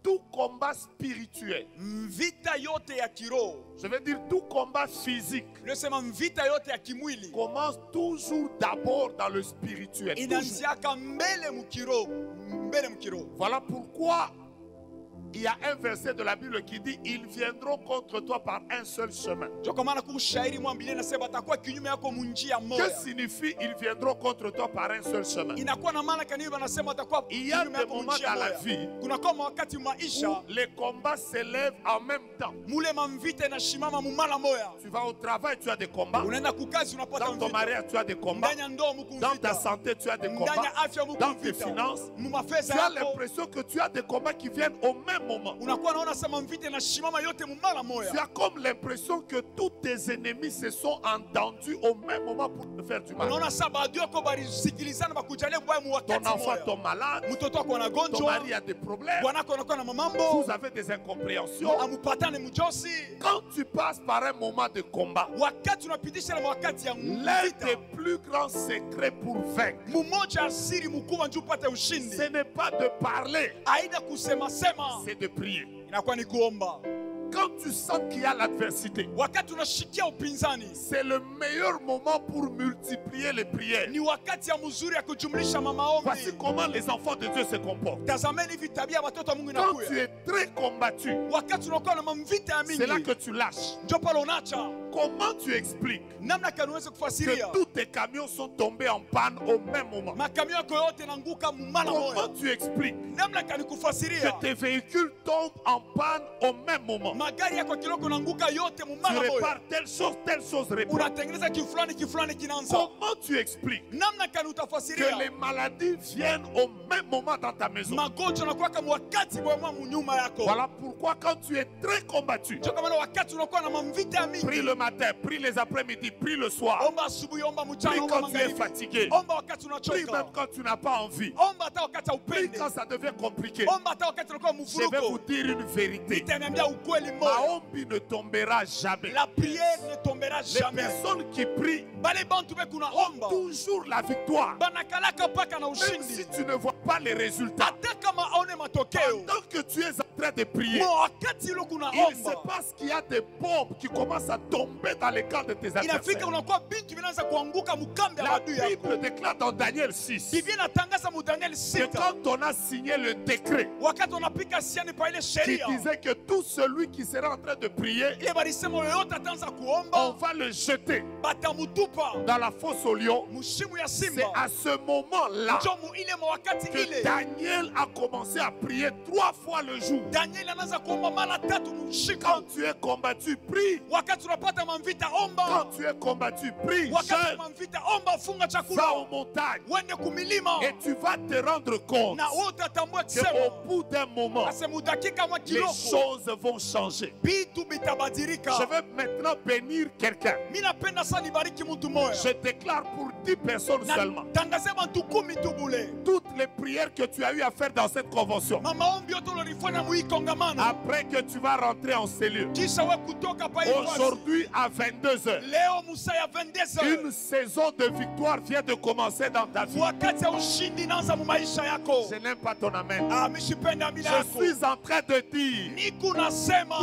Tout combat spirituel, Vita yote ya kiroho. je veux dire tout combat physique, Nasema vita yote ya kimwili commence toujours d'abord dans le spirituel. Toujours. inaanziaka mbele mkiroho, mbele mkiroho. Voilà pourquoi il y a un verset de la Bible qui dit ils viendront contre toi par un seul chemin. Ndio kwa maana kushairi mwa Biblia inasema atakuwa kinyume yako munjia Que moja. signifie ils viendront contre toi par un seul chemin? Inakuwa na maana kaniba anasema atakuwa Il y a kinyume des yako moments munjia dans la moja. vie Kuna kama wakati où maisha les combats s'élèvent en même temps. mule mamvita inashimama mumala moya. Tu vas au travail, tu as des combats. Unaenda kukazi unapata Dans ton mvita. mariage, tu as des combats. Ndani ya ndoa Dans ta mkumvita. santé, tu as des Ndani combats. ya afya Dans tes mkumvita. finances, Mumafeza tu as yako l'impression que tu as des combats qui viennent au même moment. unakuwa naona sema mvita inashimama yote mumala Tu moya. as comme l'impression que tous tes ennemis se sont entendus au même moment pour te faire du mal. Unaona saba adui yako balisikilizana bakujalia kwa mu Ton wakati enfant moya. tombe malade, Mtoto wako ton anagonjwa, mari a des problèmes, bwanako anakuwa na mamambo, vous avez des incompréhensions. amupatane mjosi. Quand tu passes par un moment de combat, Wakati unapitisha na wakati ya l'un vita, des plus grands secrets pour vaincre, mmoja asiri mkubwa njoo upate ushindi. ce n'est pas de parler, Aida kusema sema, c'est de prier. inakuwa ni kuomba. Quand tu sens qu'il y a l'adversité, Wakati unashikia upinzani, c'est le meilleur moment pour multiplier les prières. ni wakati ya mzuri ya kujumlisha Voici maombi. comment les enfants de Dieu se comportent. Tazameni hivi tabia watoto wa Mungu Quand tu inakuya. es très combattu, Wakati unakuwa na mamvita ya c'est là mingi, que tu lâches. ndio pale unacha. Comment tu expliques Namna kani uweze kufasiria que tous tes camions sont tombés en panne au même moment? makamio yako yote nanguka mumala Comment moya. tu expliques Namna kani kufasiria que tes véhicules tombent en panne au même moment? magari yako kiloko nanguka yote Tu mumala moya. répares telle chose répare. Unatengeneza kifulani kinaanza. Comment tu expliques Namna kani que utafasiria les maladies viennent au même moment dans ta maison? magonjwa nakuwa kama wakati bwa munyuma yako. Voilà pourquoi quand tu es très combattu, Ndio kama wakati unakuwa na mamvita ya prie mingi. le matin, prie les après-midi, prie le soir, Omba asubuhi, omba prie mchana, omba quand tu es magharibi. fatigué, Omba wakati prie même unachoka. quand tu n'as pas envie, Omba hata wakati prie haupendi. quand ça devient compliqué. Omba hata wakati unakuwa Je vais vous mvuruko. dire une vérité. Nitaniambia ukweli moja. Maombi ne tombera jamais. La prière ne tombera Les jamais. personnes qui prient Bale bantu be kuna ont omba. toujours la victoire. Banakalaka paka na Même si ushindi. tu ne vois pas les résultats, Hata kama aone matokeo. tant que tu es en train de prier, Mo wakati ule kuna il se omba. passe qu'il y a des bombes qui commencent à tomber dans les camps de tes Inafika adversaires. unakuwa bintu vinaanza kuanguka mkambi ya La adui yako. Bible déclare dans Daniel 6 Biblia inatangaza mu Daniel que 6 quand on a signé le décret wakati wanapika siani pa ile qui sheria disait que tout celui qui sera en train de prier, ile balisema yoyote ataanza on kuomba va le jeter batamutupa dans la fosse au lion. mushimu ya C'est simba. à ce moment-là Njo mu ile wakati que ile Daniel a commencé à prier 3 fois le jour. Daniel anaanza kuomba mara tatu mshika. Quand tu es combattu, prie. Wakati unapata mamvita Quand omba. tu es combattu, prie. Wakati Jeûne. mamvita omba, funga Va chakula, aux montagnes. wende kumilima Et tu vas te rendre compte na wote atambua qu'au kusema bout d'un moment, ase mudakika mwa les kiloko choses vont changer. vitu vitabadilika. Je vais maintenant bénir quelqu'un. Mimi napenda sana nibariki mtu moja. Je déclare pour 10 personnes seulement. Tangaze bantu 10 tu bule. Toutes les prières que tu as eu à faire dans cette convention, Maombi yote ulifanya mu hii kongamano. après que tu vas rentrer en cellule, Kisha we kutoka pa hii fasi. aujourd'hui à 22h, Leo musa ya 22h. une saison de victoire vient de commencer dans ta vie. Wakati ya ushindi inaanza mu maisha yako. Je n'aime pas ton amen. Ah, mishipenda amina Je yako. suis en train de dire, Niku nasema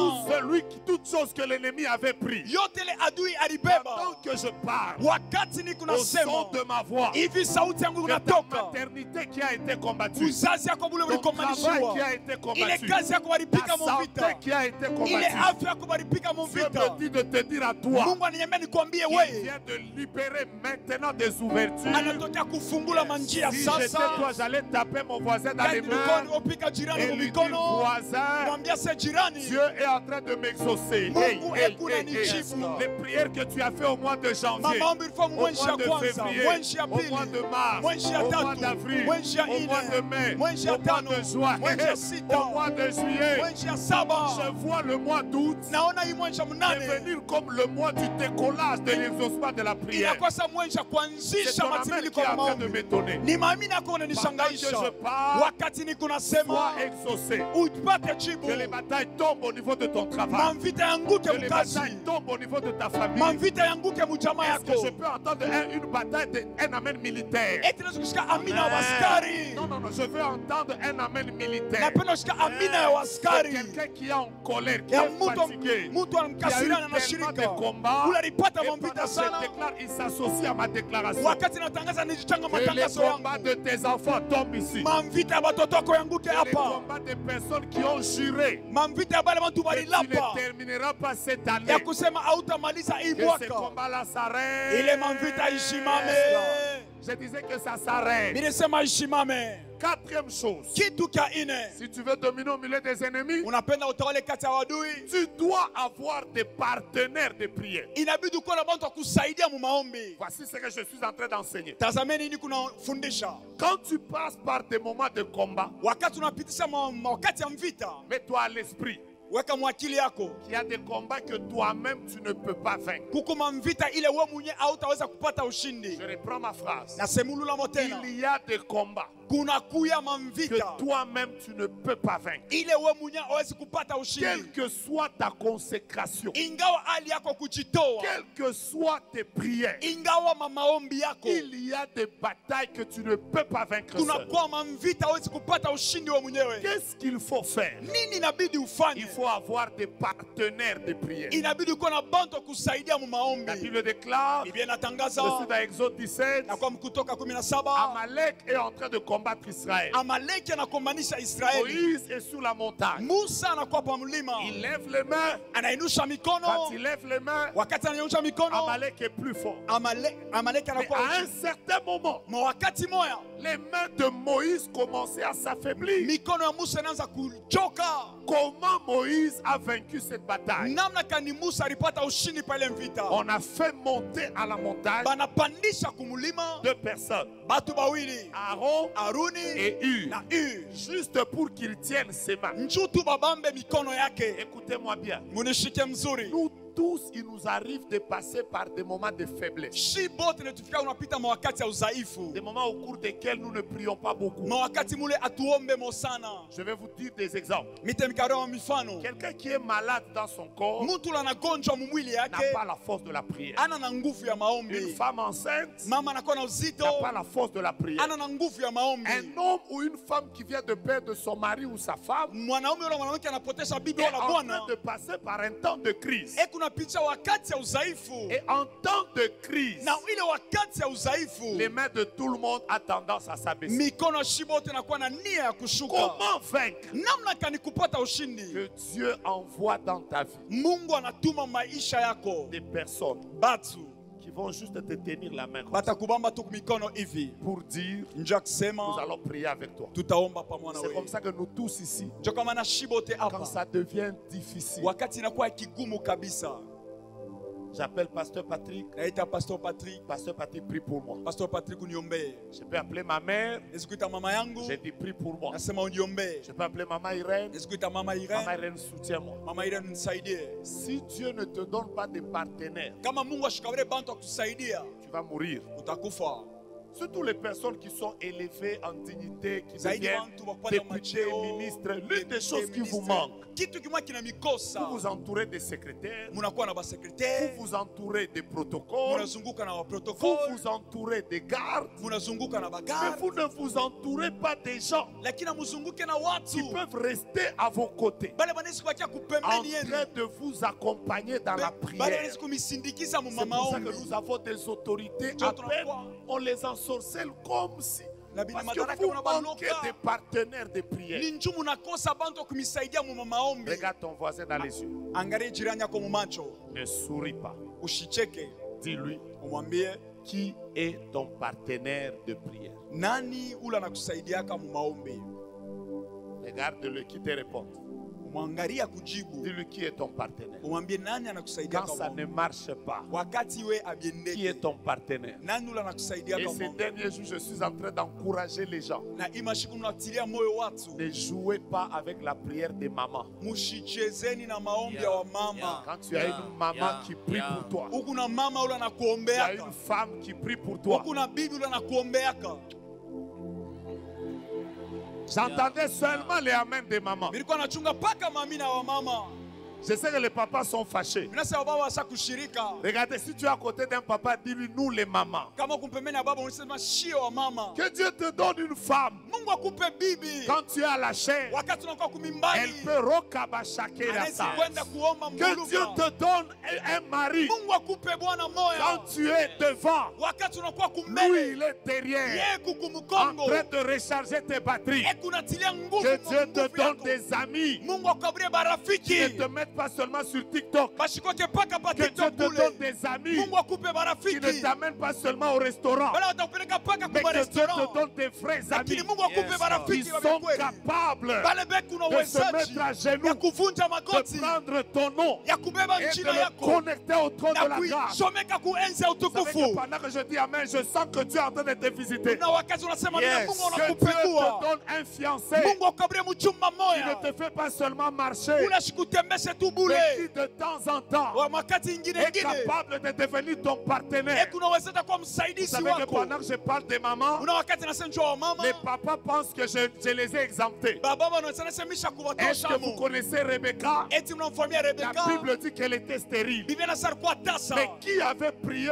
toute chose que l'ennemi avait pris, yote le adui pendant alibeba. que je parle, Wakati niku au son nasema de ma voix, hivi sauti yangu que ta inatoka. maternité qui a été combattue, Uzazi yako bule ton travail ulikomalishiwa. qui a été Ile combattu, kazi yako ta walipika mu santé vita. qui a été Ile combattue, afya yako walipika mu Dieu vita. me dit de te dire à toi, Mungu ananiambia nikwambie il wewe. vient de libérer maintenant des ouvertures. Anatokea kufungula manjia Si j'étais sasa. toi, j'allais taper mon voisin dans les Kati mains nilikuwa opika jirani et mu lui dire, mikono. voisin, Mwambia se jirani. Dieu est en train de m'exaucer. Mungu kunanijibu. Les prières que tu as fait au mois de janvier, Maombi ilikuwa au mwezi mois ya de kwanza, février, mwezi ya au mois pili, de mars, mwezi ya au mois tatu, d'avril, mwezi ya au mois de nne, mai, mwezi ya au mois tano, de juin, mwezi ya sita, au mois de de juillet, mwezi ya saba je vois le mois d'août naona hii mwezi ya mnane devenir comme le mois du décollage de l'exaucement de la prière. inakuwa sa mwezi ya C'est kuanzisha ton amen matimiliko qui est ya en train de maombi. m'étonner. Ni maamini yako Pendant que unanishangaisha je parle, wakati niko nasema sois exaucé. upate jibu. Que les batailles tombent au niveau de ton travail. Mamvita yanguke Que les mkazi, batailles tombent au niveau de ta famille. mamvita yanguke mjamaa Est-ce que je yako. peux entendre une bataille, un amen militaire? Eti naweza kusikia amina ya waskari. Non, non, non, je veux entendre un amen militaire. Napenda kusikia amina ya C'est waskari. quelqu'un qui est en colère, qui Ya est fatigué. mtu Qui a eu anamkasirana na tellement de shirika. combats. Unalipata Et mamvita pendant que sana. je déclare, il s'associe à ma déclaration. Wakati natangaza nijichanga Que les matangazo combats yangu. de tes enfants tombent ici. Mamvita ya watoto wako yanguke Que les hapa. combats des personnes qui ont juré Mamvita ya bale watu que tu balilapa ne termineras pas cette année. ya kusema hautamaliza hii Que ces mwaka. combats-là s'arrêtent. Ile mamvita isimame. Je disais que ça s'arrête. Nilisema isimame. Quatrième chose, Kitu cha ine, si tu veux dominer au milieu des ennemis, unapenda utawale kati ya wadui, tu dois avoir des partenaires de prière. inabidi kuwa na watu wa kusaidia mu maombi. Voici ce que je suis en train d'enseigner. Tazameni nini kunafundisha. Quand tu passes par des moments de combat, Wakati unapitisha wakati ya mvita, mets-toi à l'esprit weka mwakili yako. qu'il y a des combats que toi-même tu ne peux pas vaincre. Kukuma mvita ile wewe mwenyewe hautaweza kupata ushindi. Je reprends ma phrase. Na semulula motena. Il y a des combats Kuna kuya que mamvita. toi-même tu ne peux pas vaincre. Ile wewe mwenyewe hawezi kupata Quelle ushindi. que soit ta consécration, Ingawa hali yako kujitoa. quelles que soient tes prières, Ingawa maombi yako. il y a des batailles que tu ne peux pas vaincre Kuna seul. kwa mamvita hawezi kupata ushindi wewe mwenyewe. Qu'est-ce qu'il faut faire? Nini inabidi ufanye? Il faut avoir des partenaires de prière. Inabidi kuwa na bantu kusaidia mu La maombi. Bible déclare, Biblia je suis inatangaza dans Exode 17, na kwa Kutoka 17 Amalek est en train de combattre Israël. Amaleki anakombanisha Israeli. Moïse est sur la montagne. Musa anakuwa pa mlima, Il lève les mains. anainusha Quand mikono. il lève les mains, Wakati ananyosha mikono, Amalek est plus fort. Amaleki Mais anakuwa à un certain moment, ma wakati moya les mains de Moïse commençaient à s'affaiblir. mikono ya Musa inaanza kuchoka. Comment Moïse a vaincu cette bataille? Namna kani Musa alipata ushindi pale mvita? On a fait monter à la montagne Banapandisha kumulima deux personnes, batu bawili, Aaron Aruni et Hur, na Ur, juste pour qu'ils tiennent ses mains. njutu babambe mikono yake. Écoutez-moi bien. Munishike mzuri. Nous tous, il nous arrive de passer par des moments de faiblesse. Shi bote netufika unapita mawakati ya udhaifu, Des moments au cours desquels nous ne prions pas beaucoup. mawakati mule atuombe mo sana. Je vais vous dire des exemples. Mite mikaro wa mifano, Quelqu'un qui est malade dans son corps mtu la nagonjwa mumwili n'a yake pas la force de la prière. ana na nguvu ya Une maombi. femme enceinte Mama anakuwa na uzito n'a pas la force de la prière. ana na nguvu ya maombi. Un homme ou une femme qui vient de perdre son mari ou sa femme Mwanaume wala mwanamke anapotesha bibi est wala en bwana, train de passer par un temps de crise. kuna picha wakati ya udhaifu, Et en temps de crise, na ile wakati ya udhaifu les mains de tout le monde ont tendance à s'abaisser. mikono ya shi bote inakuwa na nia ya kushuka. Comment vaincre? Namna kani kupata ushindi? Que Dieu envoie dans ta vie Mungu anatuma maisha yako des personnes batu qui vont juste te tenir la main comme ça, batakubamba tu mikono hivi, pour dire nja nous kusema allons prier avec toi. tutaomba pamoja na C'est comme wewe. ça que nous tous ici, Ndio kama na shibote quand hapa, ça devient difficile, wakati inakuwa kigumu kabisa, j'appelle Pasteur Patrick. naita Pastor Patrick. Pasteur Patrick, prie pour moi. Pastor Patrick uniombee. Je peux appeler ma mère. Nisikuita mama yangu, J'ai dit prie pour moi. nasema uniombee. Je peux appeler maman Irène. Nisikuita mama Maman Irene, Irène, soutiens-moi. mama Irene nisaidie. Si Dieu ne te donne pas de partenaires, Kama Mungu ashikawale bantu akusaidia, tu vas mourir. utakufa. Surtout les personnes qui sont élevées en dignité, qui Zaidi deviennent bantu wapanda députés, macheo, ministres. L'une des choses qui vous ministre. manque, Kitu kimoja kina mikosa. vous vous entourez des secrétaires, Munakuwa na basekretari, vous vous entourez des protocoles, munazunguka na vous waprotokoli, vous entourez des gardes, munazunguka na mais bagari, vous ne vous entourez pas des gens lakini muzunguke na qui watu peuvent rester à vos côtés, bale banaweza kubakia en kupembeni yenu, train de vous accompagner dans la bale prière. banaweza kumisindikiza mu C'est pour ça que maombi. nous avons des autorités. Ndio À peine tunakuwa on les ensorcelle comme si. na bina Parce que madaraka vous unabaloka. manquez des partenaires de prière. Ni njumu nakosa bantu kumisaidia mu maombi. Regarde ton voisin dans les yeux. Angalia jirani yako mu macho, Ne souris pas. ushicheke, Dis-lui umwambie qui est ton partenaire de prière. nani ula nakusaidiaka mu maombi. Regarde-le qui te répond. mwangalia kujibu, Dis-lui qui est ton partenaire. umwambie nani anakusaidia Quand ça kwa ne marche pas, wakati we qui abiendeke, est ton partenaire? nani ule anakusaidia Et kwa ces Mungu. derniers jours, je suis en train d'encourager les gens. Na imashiku mnatilia moyo watu, Ne jouez pas avec la prière des mamans. mushichezeni na maombi ya wamama. Quand tu as une maman qui prie pour toi, Huku na mama ule tu as anakuombeaka, une femme qui prie pour toi. huku na bibi ule anakuombeaka. J'entendais seulement les amens des mamans. Nilikuwa nachunga paka mamina wa mama. Je sais que les papas sont fâchés. Minasa baba wasa kushirika. Regardez, si tu es à côté d'un papa, dis-lui, nous les mamans. Kama kumpembeni ya baba unasema shio wa mama. Que Dieu te donne une femme. Mungu akupe bibi. Quand tu es à la chair, Wakati unakuwa kumimbani, elle peut rokabashake la anaweza sa. kwenda kuomba Que Dieu mbuluka. te donne un mari. Mungu akupe bwana moya. Quand tu es devant, Wakati unakuwa lui kumbele, il est derrière, yeye en kukumukongo. train de recharger tes batteries. Ekunatilia nguvu. Que Dieu te nguvu donne yako. des amis Mungu akuabrie qui ne barafiki. te mettent pas seulement sur TikTok. Bashikoke paka pa Que Dieu TikTok te kule. donne des amis Mungu akupe qui ne barafiki. t'amènent pas seulement au restaurant, Bala watakupeleka paka mais kwa que Dieu restaurant. te donne des vrais Lakini amis Mungu akupe qui barafiki wa sont kweli. capables Bale beku una de se uwezaji mettre à genoux, ya kuvunja de magoti, prendre ton nom ya kubeba et de njina le yako connecter au trône de na la grâce. kuishomeka kuenzi ya Vous savez que utukufu. pendant que je dis Amen, je sens que Dieu est en train de te visiter. Na wakati unasema nini, Mungu Que Dieu anakupekua. te donne un fiancé Mungu akukabrie mchumba qui moya. ne te fait pas seulement marcher, Ula shikutembeshe tu mais bure. qui de temps en temps Wa makati ingine est ingine. capable de devenir ton partenaire. Unaweza kuwa Vous msaidizi savez que wako. pendant que je parle des mamans, Una wakati nasema njoo wa mama. les papas pensent que je les ai exemptés. Baba wanasema semisha Est-ce kuwatosha que vous mu. connaissez Rebecca? Eti mnamfamia La Rebeka. Bible dit qu'elle était stérile. Biblia inasema kwa tasa. Mais qui avait prié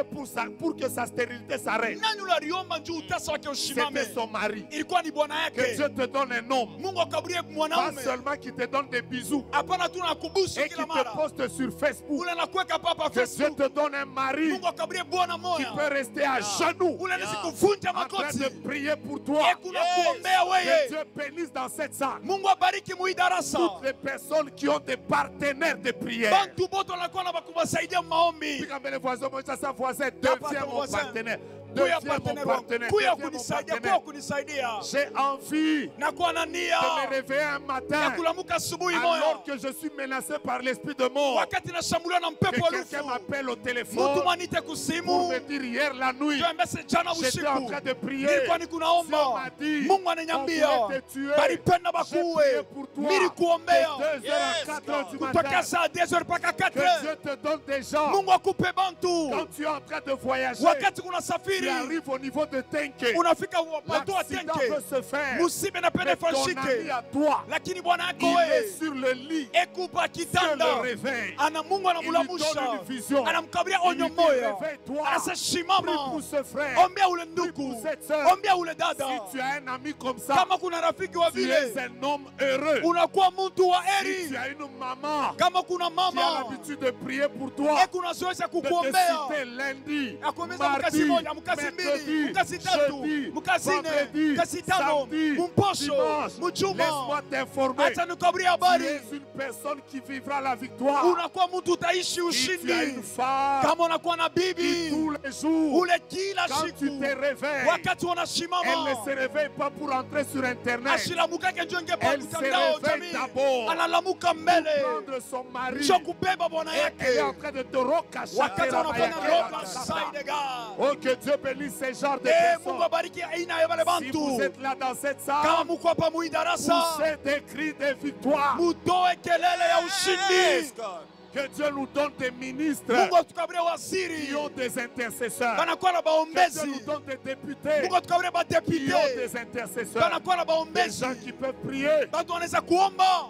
pour que sa stérilité s'arrête? Nani uliomba njoo utasa wake usimame? C'était son mari. Ilikuwa ni bwana Que yake. Dieu te donne un homme, Mungu akabrie pas mwanaume. seulement qui te donne des bisous Hapana tu nakubusu et qui kila te mara. poste sur Facebook. Ule nakuweka papa Que Dieu Facebook. te donne un mari Mungu akabrie bwana qui moya. peut rester à genoux Ule nisi kuvunja en train magoti. de prier pour toi. Kuna kuombea Que wewe. Dieu bénisse dans cette salle Mungu abariki muidarasa. toutes les personnes qui ont des partenaires de prière. Bantu bote wanakuwa na bakuwasaidia maombi. Puis quand les voisins, moi, ça, voisin, Papa, deviens ton mon voisin. partenaire. Kuya Deviens mon partenaire wangu. partenaire. Kuya Deviens mon kunisaidia, kuya partenaire. kunisaidia. J'ai envie Nakuwa na de nia me réveiller un ya matin kulamuka asubuhi moya. alors que je suis menacé par l'esprit de mort. Wakati nashambuliwa na Que mpepo wa quelqu'un lufu. m'appelle au Mtu téléphone manite pour kusimu. me dire hier la nuit, Tuambese jana j'étais en usiku. train de prier. Nilikuwa Si on nikunaomba. m'a dit, Mungu on ananiambia. voulait te tuer. Balipenda J'ai prié bakuwe. pour toi. Nilikuombea. De 2h à 4h du Kutoka matin. saa 10 mpaka Que 4. Dieu te donne des gens. Mungu akupe bantu. Quand tu es en train de voyager, Wakati tu unasafiri. arrives au niveau de Tenke. Unafika watu wa L'accident Tenke. peut se faire. Musibe na pende Mais ton ami fashike. à toi, Lakini bwana yako il est wewe. sur le lit. Ekupa Dieu kitanda. le réveille. Ana Mungu Il lui donne anamulamusha. une vision. Anamkabria Il onyo lui dit, moya. réveille-toi. Anasema Prie shimama. pour ce frère. Ombea ule Prie ndugu. pour cette sœur. Ombea ule dada. Si tu as un ami comme ça, Kama kuna rafiki wa tu es vile. un homme heureux. Unakuwa mtu wa Si eri. tu as une maman Kama kuna qui a mama. l'habitude de prier pour toi, Kuna zoezi de te kukuombea. citer lundi, Akomeza mukasi mardi, moja, mukasi mbili, mercredi, mukasi tatu, jeudi, mukasi nne, vendredi, mukasi tano, samedi, mumposho, dimanche. mujuma. Laisse-moi t'informer. Acha nikabria Tu habari. es une personne qui vivra la victoire. Unakuwa mtu utaishi Si tu as ushindi. une femme Kama unakuwa na qui bibi, tous les jours, ule kila quand tu siku te réveilles, wakati elle ne wanasimama se réveille pas pour entrer sur Internet. ashilamukake njo ingie pa Elle se mtandao réveille jamii, d'abord analamuka pour mbele prendre son mari. njo kubeba bwana Et elle est en yake train de te rocacher. wakati wanafanya roba saidega. Oh, que Dieu bénisse ces genres de Mungu personnes. abariki aina ya wale Si vous bantu. êtes là dans cette Kama salle, muko hapa muidarasa, poussez des cris de victoire. mutoe kelele ya ushindi. Que Dieu nous donne des ministres Mungu atukabirie qui waziri ont des intercesseurs. banakuwa na Que Dieu baombezi. nous donne des députés Mungu atukabirie qui ont badepite des intercesseurs. banakuwa na Des gens baombezi. qui peuvent prier. Batu wanaweza kuomba.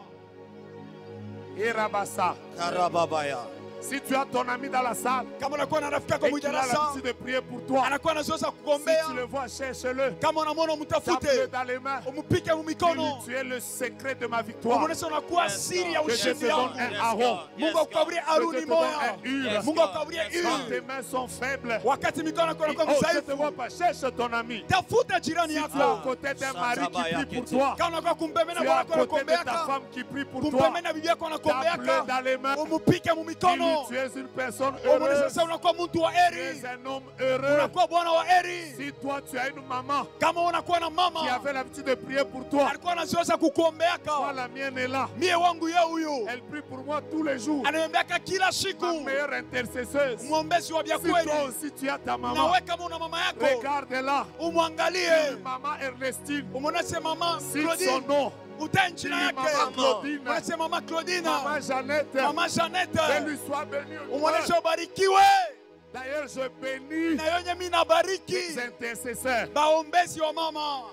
Et Rabassa. Karababaya. Si tu as ton ami dans la salle Kama unakuwa na rafiki yako et qu'il a muidarasa, l'habitude de prier pour toi, anakuwa na zoezi ya si kukuombea. tu le vois, cherche-le. Kama unamwona Tape-le umtafute, dans les mains. umupike mu Dis-lui, mikono. tu es le secret de ma victoire. Umuonesha unakuwa siri ya Que Dieu te ushindi donne wangu. un Aaron. Mungu akukabirie Que Dieu Aruni te donne moya. un Hur. Mungu akukabirie Quand tes Uri. mains sont faibles, Wakati mikono yako inakuwa oh, je ne te mdhaifu, vois pas. Cherche ton ami. tafuta jirani Si tu es aux yako. côtés d'un mari qui prie pour toi, Kama unakuwa kumpemena tu es bwana à yako côté de ta anakuombeaka, femme qui prie pour toi, kumpemena bibi yako tape-le anakuombeaka, dans les mains. umupike mu Dis-lui, mkono. tu es une personne Omoni heureuse, sasa unakuwa mtu wa tu heri. es un homme heureux. Unakuwa bwana wa heri. Si toi tu as une maman Kama unakuwa na qui mama avait l'habitude de prier pour toi, alikuwa anazoeza moi kukuombeaka. la mienne est là. Mie wangu ye huyu Elle prie pour moi tous les jours. ananiambiaka kila siku. Ma meilleure intercesseuse. Mwombezi wa vya Si toi kweli. aussi tu as ta maman, Nawe kama una mama yako regarde-la. umwangalie. Maman Ernestine, Umonase mama cite son Claudine. nom. Utae jina Dis yake. maman Claudine. Umonase mama Claudina. Maman Jeannette, Mama que Jeannette. lui soit béni. Umonase ubarikiwe. D'ailleurs, je bénis Na yonye mimi nabariki les intercesseurs. baombezi wa mama.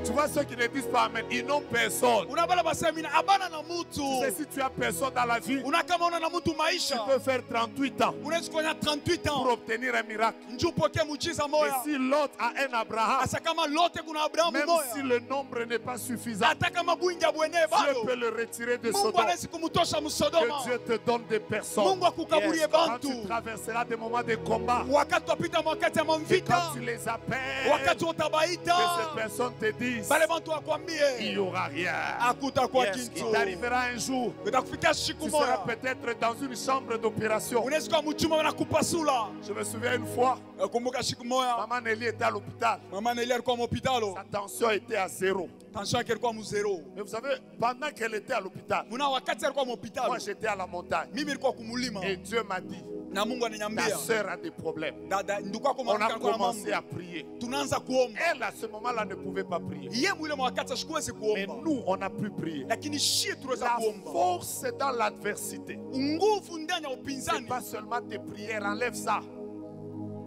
Tu vois ceux qui ne disent pas Amen, ils n'ont personne. Unabala basema mina abana na Tu mutu. sais, si tu as personne dans la vie, Una kama una na mutu tu maisha. peux faire 38 ans Unaweza kufanya 38 pour ans. obtenir un miracle. Njoo upokee muujiza Et moya. si l'autre a un Abraham, Asa kama lote kuna Abrahamu même moya. si le nombre n'est pas suffisant, Hata kama bwinja bwene Dieu bado. peut le retirer de Mungu Sodome. anaweza kumtosha Que Msodoma. Dieu te donne des personnes. Mungu akukaburie Quand bantu. tu traverseras des moments de combat, Wakati wapita wakati ya et quand mvita. tu les appelles, Wakati que utabaita. ces personnes te disent, Bale bantu il wakwambie. n'y aura rien. Hakutakuwa Il kitu. t'arrivera un jour, Utakufikia siku tu seras moja. peut-être dans une chambre d'opération. Unaweza kuwa mchuma wanakupasula. Je me souviens une fois, Kumbuka siku moja. maman Nelly était à l'hôpital. Mama Nelly alikuwa mhopitalo. Sa tension était à 0. Tension yake ilikuwa mzero. Mais vous savez, pendant qu'elle était à l'hôpital, Muna wakati alikuwa mhopitalo. moi j'étais à la montagne. Mimi nilikuwa kumulima. Et Dieu m'a dit, Na Mungu ta ananiambia. soeur a des problèmes. Dada ndugu yako On mwanamke a alikuwa na commencé mambo. à prier. Tunaanza kuomba. Elle, à ce moment-là, ne pouvait pas prier. Yeye mwile wakati asikuwezi Mais kuomba. nous, on a pu prier. Lakini shie tuweza La kuomba. force dans l'adversité. Nguvu ndani ya Ce n'est upinzani. pas seulement tes prières, enlève ça.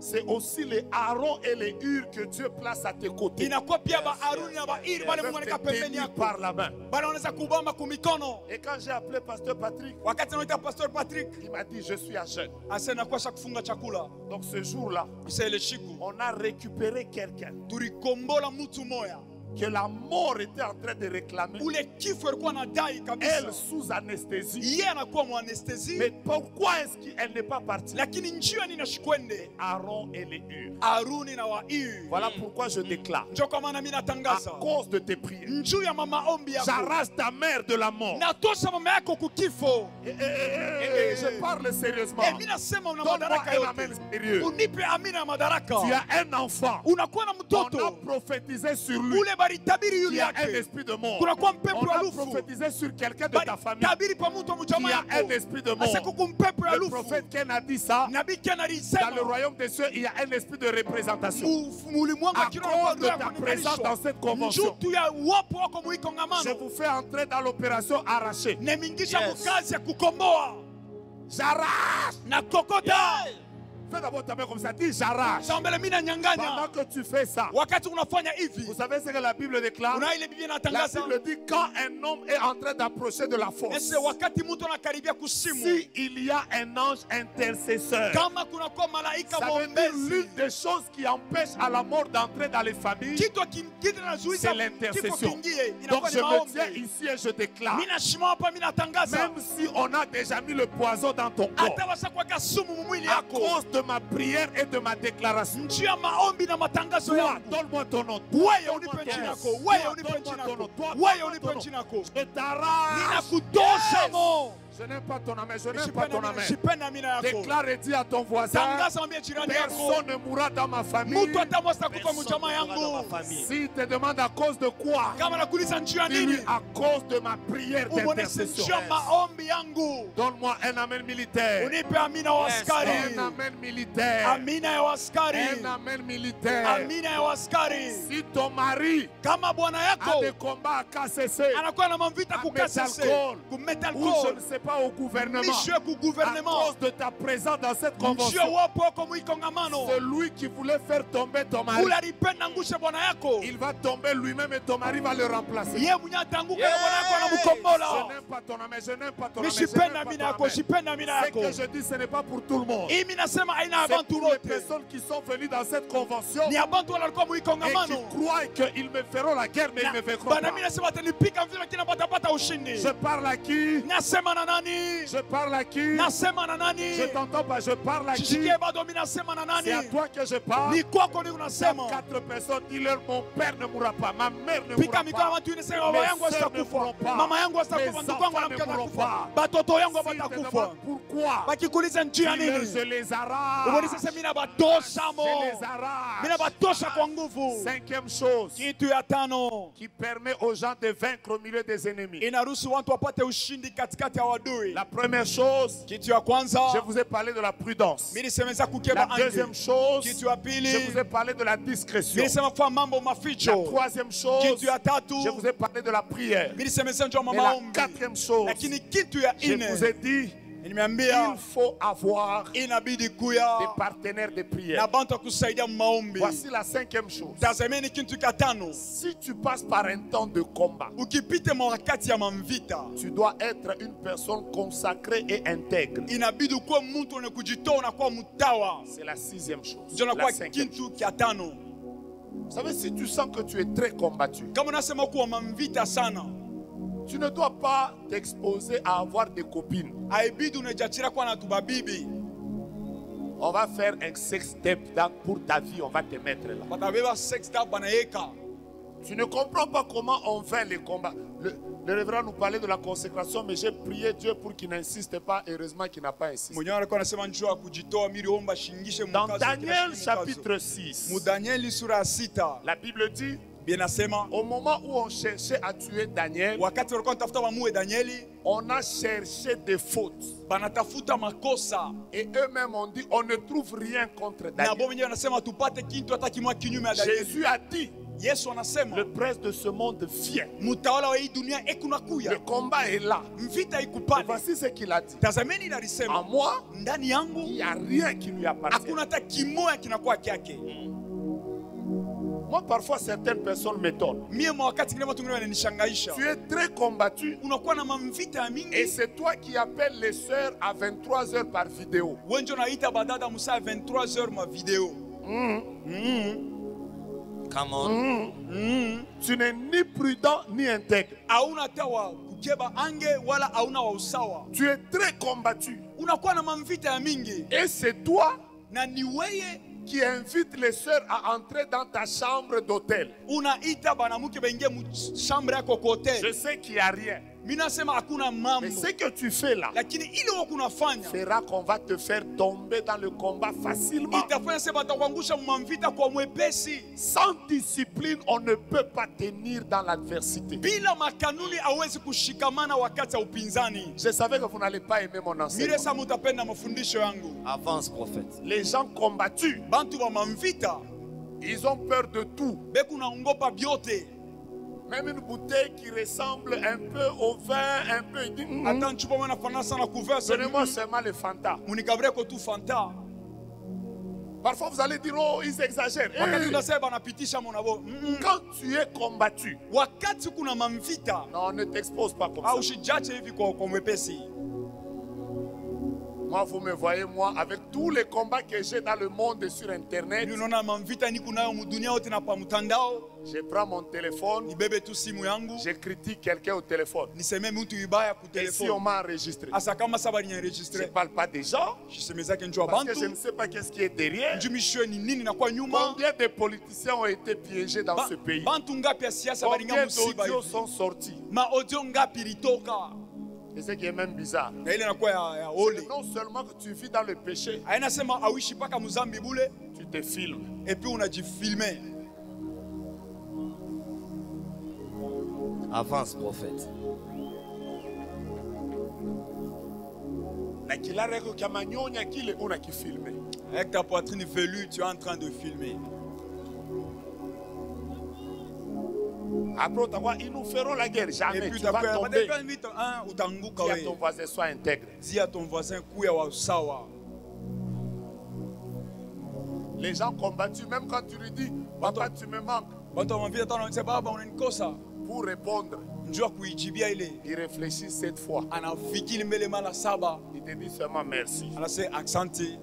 C'est aussi les Aaron et les Hur que Dieu place à tes côtés. Inakuwa pia ba Aruni na ba Iri Ils bale peuvent Mungu te anaweka pembeni tenir yako. par la main. Bale wanaweza kubamba kumikono. Et quand j'ai appelé Pasteur Patrick, Wakati anaita Pastor Patrick, il m'a dit, je suis à jeûne. asa nakuwa kufunga chakula. Donc ce jour-là, Isa ile siku on a récupéré quelqu'un tulikombola mtu moya. que la mort était en train de réclamer. Ule kifo alikuwa anadai kabisa. Elle sous anesthésie. Yeye anakuwa mwanestesi. Mais pourquoi est-ce qu'elle n'est pas partie? Lakini njia nini nashikwende? Aaron et les Hur. Aruni na wa Iri. Voilà pourquoi je déclare, Ndio kwa maana mimi à natangaza. cause de tes prières, Njuu ya mama ombi yako. j'arrache ta mère de la mort. Natosha mama yako kukifo. Je parle sérieusement. Mimi nasema una Donne-moi madaraka un yote. amen sérieux. Unipe amina ya madaraka. Tu as un enfant. Unakuwa na On a mtoto. prophétisé sur lui. Ule balitabiri yule Qui a un yake. esprit de mort. Kunakuwa mpepo On ya a lufu. prophétisé sur quelqu'un de ta famille. Tabiri pa mtu wa mjamaa Qui a un yako. esprit de mort. Asa kukumpepo ya Le lufu. prophète Ken a dit ça. Nabii Ken Dans le alisema royaume des cieux, il y a un esprit de représentation. mulimwengu À wa kiroho cause de kwa ta présence dans cette convention, njutu ya uwapo wako je muikongamano vous fais entrer dans l'opération arrachée. nemingisha Yes. mukazi ya kukomboa J'arrache. na kokota. Fais d'abord ta main comme ça. Dis j'arrache. Sambele mimi Pendant nanyang'anya. que tu fais ça, Wakati unafanya hivi, vous savez ce que la Bible déclare? una ile Biblia La inatangaza Bible dit quand un homme est en train d'approcher de la force, ese wakati mtu anakaribia kusimu, si il y a un ange intercesseur, kama kunakuwa malaika ça veut dire mwombezi, l'une des choses qui empêche à la mort d'entrer dans les familles, kitu kingine nazuiza c'est kifo l'intercession. kingie, Donc inakuwa je ni me tiens maombi. ici et je déclare, Mimi nashima hapa, mimi natangaza même si on a déjà mis le poison dans ton corps, hata washakuweka sumu mwili à yako, cause de ma prière et de ma déclaration, njia ya maombi na matangazo toi, yangu. donne-moi ton nom. Wewe Donne-moi unipe ton jina nom. lako, Toi, wewe unipe donne-moi jina ton lako, nom. Toi, wewe donne-moi ton unipe nom. jina lako. Je t'arrache. Ninakutosha mo. Je n'aime pas ton amen, je n'aime pas ton amen. Shipenda mina yako. Déclare et dis à ton voisin, Tangaza mwambie jirani yako. personne ne mourra dans ma famille. Mtu atamwasa kufa mchama yangu. S'il te demande à cause de quoi, Kama nakuuliza njia dis-lui nini? à cause de ma prière Umwonyeshe d'intercession. njia maombi yangu. Donne-moi un amen militaire. Unipe amina wa Un askari. amen militaire. Amina ya askari. Un amen militaire. Amina ya askari. Si ton mari Kama bwana a yako des combats à KCC, anakuwa na mavita à kukasese, Metalcol, kumeta ou je alcool, ne sais pas au gouvernement, mishe ku à gouvernement, cause de ta présence dans cette njia convention, wapo wako muikongamano. celui qui voulait faire tomber ton mari, Ule alipenda ngushe bwana yako. il va tomber lui-même et ton mari va le remplacer. Yeye mwenye atanguka na bwana yako anamkombola. Je n'aime pas ton amen, je n'aime pas ton amen, je Mishipenda n'aime amina pas yako, ton amen. shipenda amina Ce yako. que je dis, ce n'est pas pour tout le monde. Hii mimi nasema aina ya C'est bantu pour les wote. personnes qui sont venues dans cette convention Ni abantu walikuwa et muikongamano. qui croient qu'ils me feront la guerre, mais ils me feront Bana pas. mimi nasema atanipika vile lakini batapata ushindi. Je parle à qui? Nasema na nani? Je parle à qui? Nasema na nani? Je t'entends pas, je parle à qui? Shishikie bado mimi nasema na C'est à nani? toi que je parle. Ni kwako ndio unasema. 4 personnes, dis-leur, mon père ne mourra pas, ma mère ne Pika mourra mikono pas. watu inasema baba yangu asitakufa. Mama yangu asitakufa, ndugu yangu na mke atakufa. Batoto yangu S'ils te batakufa. demandent pourquoi, Bakikuuliza njia dis-leur, nini? je les arrache. Ubonise sema mimi nabatosha mo. Je les Mimi arrache. nabatosha kwa nguvu. 5e chose Kitu ya tano qui permet aux gens de vaincre au milieu des ennemis. inaruhusu watu wapate ushindi katikati ya wadui. La première chose, Kitu ya kwanza je vous ai parlé de la prudence. mimi nisemeza La kukeba deuxième ange. chose, Kitu ya je pili vous ai parlé de la discrétion. mimi nisema kwa mambo La maficho. troisième chose, Kitu ya tatu je vous ai parlé de la prière. mimi nisemeza njoo Et la maombi. quatrième chose, Lakini kitu ya je nne vous ai dit, nimeambia il faut avoir inabidi des kuya partenaires de na prière. bantu wa kusaidia maombi. Voici la 5e chose. Tazameni kitu cha tano. Si tu passes par un temps de combat, Ukipita wakati ya mamvita tu dois être une personne consacrée et intègre. inabidi kuwa mtu mwenye kujitoa na kuwa mtawa. C'est la 6e chose. Ndio La nakuwa 5e. kitu cha tano. Vous savez, si tu sens que tu es très combattu, Kama unasema kuwa mamvita sana, tu ne dois pas t'exposer à avoir des copines. haibidi unajachira kwa na tubabibi. On va faire un sex tape pour ta vie, on va te mettre là. Batabeba sex tab banayeka. Tu ne comprends pas comment on vainc les combats. Le révérend nous parlait de la consécration, mais j'ai prié Dieu pour qu'il n'insiste pas. Heureusement qu'il n'a pas insisté. Mwenyewe alikuwa anasema njoo kujitoa mili omba shingishe Dans mkazo. Daniel chapitre 6, Mu Danieli sura ya 6 la Bible dit, bien nasema au moment où on cherchait à tuer Daniel, wakati walikuwa wanatafuta wamue Danieli on a cherché des fautes. banatafuta makosa Et eux-mêmes ont dit, on ne trouve rien contre na Daniel. bo wenyewe wanasema tupate kitu hata kimwa kinyume ya Danieli. Jésus a dit, Yesu anasema le prince de ce monde vient. mtawala wa hii dunia Le ekunakuya, combat est là. mvita Et iko pale. voici ce qu'il a dit. Tazameni En nalisema moi, ndani il yangu n'y a rien qui lui appartient. hakuna hata kimoya kinakuwa kyake. Moi, parfois, certaines personnes m'étonnent. Mie mwa wakati kile watu wengine wananishangaisha. Tu es très combattu Unakuwa na mamvita ya et mingi, c'est toi qui appelles les sœurs à 23 heures par vidéo. wenjo naita badada musaa 23h ma video. Come on. Tu n'es ni prudent ni intègre. Hauna hata wa kukeba ange wala hauna wa usawa. Tu es très combattu. Unakuwa na mamvita ya mingi Et c'est toi na ni weye qui invites les sœurs à entrer dans ta chambre d'hôtel. unaita banamuke baingie mu chambre yako kwa Je hotel. sais qu'il n'y a rien. Mimi nasema hakuna Mais mambo, ce que tu fais là lakini ile wako unafanya fera qu'on va te faire tomber dans le combat facilement. itafanya sema batakuangusha mamvita kwa mwepesi. Sans discipline, on ne peut pas tenir dans l'adversité. Bila makanuni hawezi kushikamana wakati ya upinzani. Je savais que vous n'allez pas aimer mon Mire enseignement. sa mutapenda mafundisho yangu. Avance, prophète. Les gens combattus, Bantu wa mamvita ils ont peur de tout. beku naongopa byote. Même une bouteille qui ressemble un peu au vin, un peu. Il dit, Hata nchupa mwana fanana sana kuverse. donnez-moi seulement le Fanta. Munikabreko tu Fanta. Parfois, vous allez dire, oh, ils exagèrent. Wakati Eh, unasema banapitisha monabo. quand tu es combattu, Wakati kuna mamvita non, ne t'expose pas comme au ça. shijache hivi kwa mwepesi. Moi, vous me voyez, moi, avec tous les combats que j'ai dans le monde et sur Internet, Ni unaona mamvita niko nayo mudunia yote na pa mtandao. je prends mon téléphone, Nibebe tu simu yangu. je critique quelqu'un au téléphone. Niseme mtu ibaya ku Et si on telefoni. m'a enregistré, Asa kama saba je ne nienregistre. parle pas des gens, Shisemezake njoo parce que je ne bantu. sais pas qu'est-ce qui est derrière. Njumishwe ni nini na kwa nyuma. Combien de politiciens ont été piégés dans ce pays? Bantu ngapi ya siasa balinga Combien musiba d'audios hivi? sont sortis? Ma audio ngapi litoka? Et ce qui est même bizarre, Na ile inakuwa ya c'est ole. que non seulement que tu vis dans le péché, Aina sema awishi paka muzambi bule tu te filmes. et puis unajifilme. Avance, prophète. Na kila reko kya manyonya kile unakifilme. Avec ta poitrine velue, tu es en train de filmer. Après, utakuwa, ils nous feront la guerre. Et Jamais. puis Tu vas tomber. utanguka Dis à ton wewe. voisin, sois intègre. Dis à ton voisin kuya wa usawa. Les gens combattus, même quand tu lui dis, papa, tu me manques, Bantu wamvita tano wanasema baba unanikosa. pour répondre, Njoo kuijibia ile. il réfléchit 7 fois. Anafikiri mbele mara saba. Il te dit seulement merci. Anasema asante.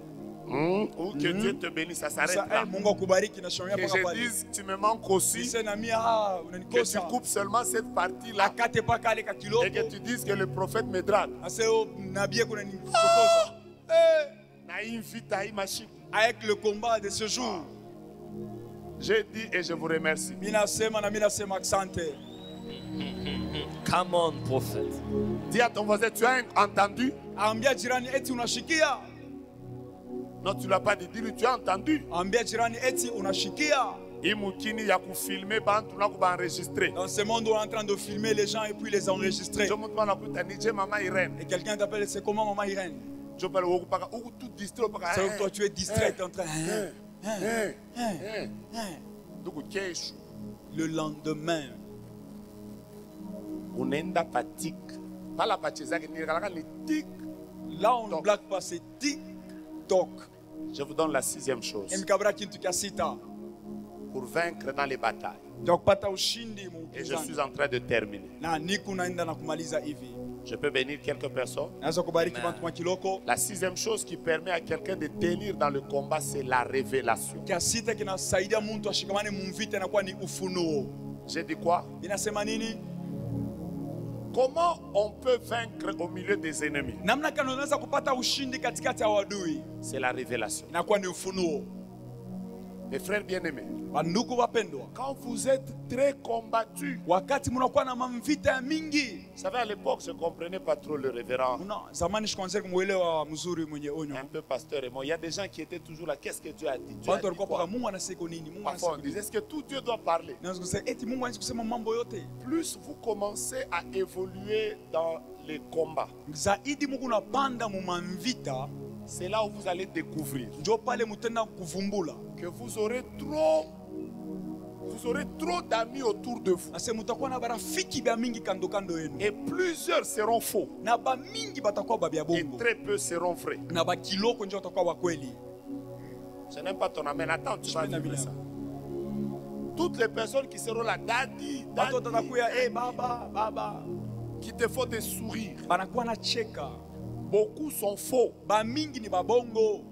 Ou que Dieu te bénisse, ça s'arrête Sasa, là. Mungu akubariki na shomia Que mpaka je pale. dise, tu me manques aussi, Nise na mia ah que tu unanikosa. coupes seulement cette partie-là Akate paka ale ka et que kiloko. tu dises que le prophète me drague. Ase o nabii kuna nichokoza. Na invite à Imachi. Avec le combat de ce jour, J'ai dit et je vous remercie. mina sema asante. Come on, prophète. Dis à ton voisin, tu as entendu? Ambia jirani eti unashikia. Non, tu ne l'as pas dit. Dis-lui, tu as entendu? Ambia jirani eti unashikia. Imukini ya kufilme bantu na kubaenregistrer. Dans ce monde, on est en train de filmer les gens et puis les enregistrer. Je montre na kuta nije mama Irène. Et quelqu'un t'appelle, c'est comment maman Irène? Je parle au paka ou tout distrait paka. C'est où toi tu es distrait, t'es en train. Donc kesho Le lendemain, unaenda patik. Pala pachezake ni kalaka ni tik. là on ne Toc. blague pas, c'est TikTok. Je vous donne la sixième chose. Mkabra kintu kia sita. Pour vaincre dans les batailles. Donc pata ushindi Et je suis muupinzani. en train de terminer. Na niku naenda na kumaliza hivi. Je peux bénir quelques personnes. Naweza kubariki Amen. bantu mwa kiloko. La sixième chose qui permet à quelqu'un de tenir dans le combat, c'est la révélation. Kia sita kinasaidia mtu ashikamane mumvita inakuwa ni ufunuo. J'ai dit quoi? Inasema nini? Comment on peut vaincre au milieu des ennemis? Namna gani unaweza kupata ushindi katikati ya wadui? C'est la révélation. Inakuwa ni ufunuo. Mes frères bien-aimés, Bandugu wapendwa, quand vous êtes très combattus, wakati mnakuwa na mamvita ya mingi, vous savez, à l'époque, je ne comprenais pas trop le révérend, zamani sikuanzia kumwelewa mzuri mwenye onyo. un peu pasteur et moi. Il y a des gens qui étaient toujours là. Qu'est-ce que Dieu a dit? Dieu a Watu dit walikuwa paka quoi? Mungu anasema nini? Mungu Parfois, on anasema disait, nini? est-ce que tout Dieu doit parler? Naweza kusema eti Mungu anaweza kusema mambo yote. Plus vous commencez à évoluer dans les combats, Zaidi Mungu unapanda mu mamvita, c'est là où vous allez découvrir ndio pale mtenda kuvumbula. que vous aurez trop d'amis autour de vous. Ase mtakuwa na barafiki bya mingi kando kando yenu. Et plusieurs seront faux. Na ba mingi batakuwa ba bya Et bongo. très peu seront vrais. Na ba kiloko ndio batakuwa wa kweli. Je n'aime pas ton amen. Attends, tu vas Je vivre n'aime ça. Toutes les personnes qui seront là, daddy, Watu daddy, watakuya baba baba. qui te font des sourires. Banakuwa na cheka. Beaucoup sont faux. Ba mingi ni babongo.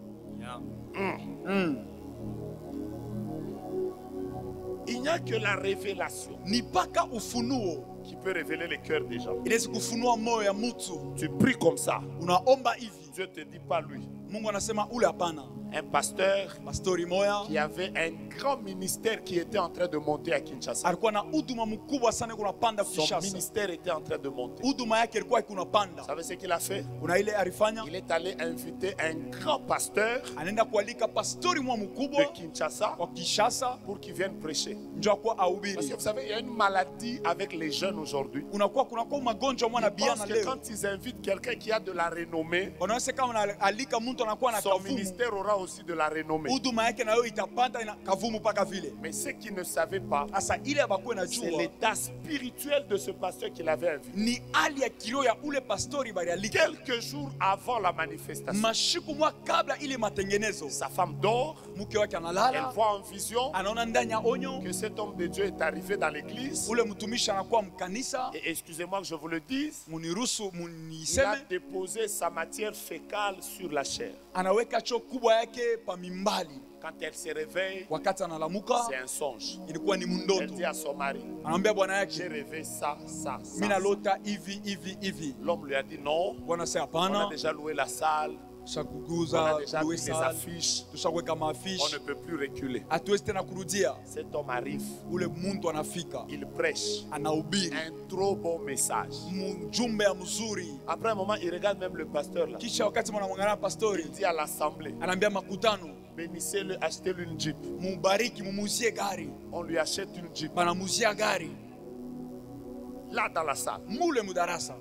Il n'y a que la révélation Ni paka ufunuo. qui peut révéler le cœur des gens. Inaweza kufunua moyo ya mtu. Tu pries comme ça. Unaomba hivi. Dieu te dit pas lui. Mungu anasema ule hapana. Un pasteur Pastori moya qui avait un grand ministère qui était en train de monter à Kinshasa. alikuwa na huduma mkubwa sana kuna panda Son Kinshasa. ministère était en train de monter. Huduma yake ilikuwa kuna Vous panda. savez ce qu'il a fait? Kuna ile alifanya, Il est allé inviter un grand pasteur anaenda kualika pastori mwa de mkubwa Kinshasa wa Kinshasa pour qu'il vienne prêcher. ndio kwa Parce ahubiri. que vous savez, il y a une maladie avec les jeunes aujourd'hui. Kunakuwa magonjwa mwana Ils pensent biana que leo. quand ils invitent quelqu'un qui a de la renommée, Wanaona kama alika mtu anakuwa na son kavumu. ministère aura aussi de la renommée. Huduma yake nayo itapanda ina kavumu paka vile. Mais ce qu'ils ne savaient pas, Asa ile abakuwe na c'est jua l'état spirituel de ce pasteur qu'il avait invité. ni hali ya kiroho ya ule pastori bali alika. Quelques jours avant la manifestation, Mashiku mwa kabla ile matengenezo. sa femme dort, Mke wake elle analala, voit en vision anaona ndani ya onyo que cet homme de Dieu est arrivé dans l'église. ule mtumishi anakuwa mkanisa. Et excusez-moi que je vous le dise, Muniruhusu il a muniseme, déposé sa matière fécale sur la chair. anaweka choo kubwa yake pa mimbali. Quand elle se réveille, Wakati analamuka c'est un songe. ilikuwa ni Elle mundoto. dit à son mari, Anamwambia bwana j'ai yake, rêvé ça, ça, ça. mimi nalota hivi hivi hivi. L'homme lui a dit non, Bwana sasa on a hapana, déjà loué la salle, on a shakuguza déjà loué mis les salle, affiches, tushaweka on ne maafishi, peut plus reculer. hatuwezi tena kurudia. Cet homme arrive, Ule muntu anafika, il prêche anahubiri un trop bon message. mjumbe ya mzuri. Après un moment, il regarde même le pasteur là. Kisha wakati mwanamwangalia pastori, Il dit à l'assemblée, anaambia makutano, bénissez-le, achetez-lui une jeep. mubariki, mumuzie gari. On lui achète une jeep. Banamuzia gari Là dans la salle. mule mudarasa.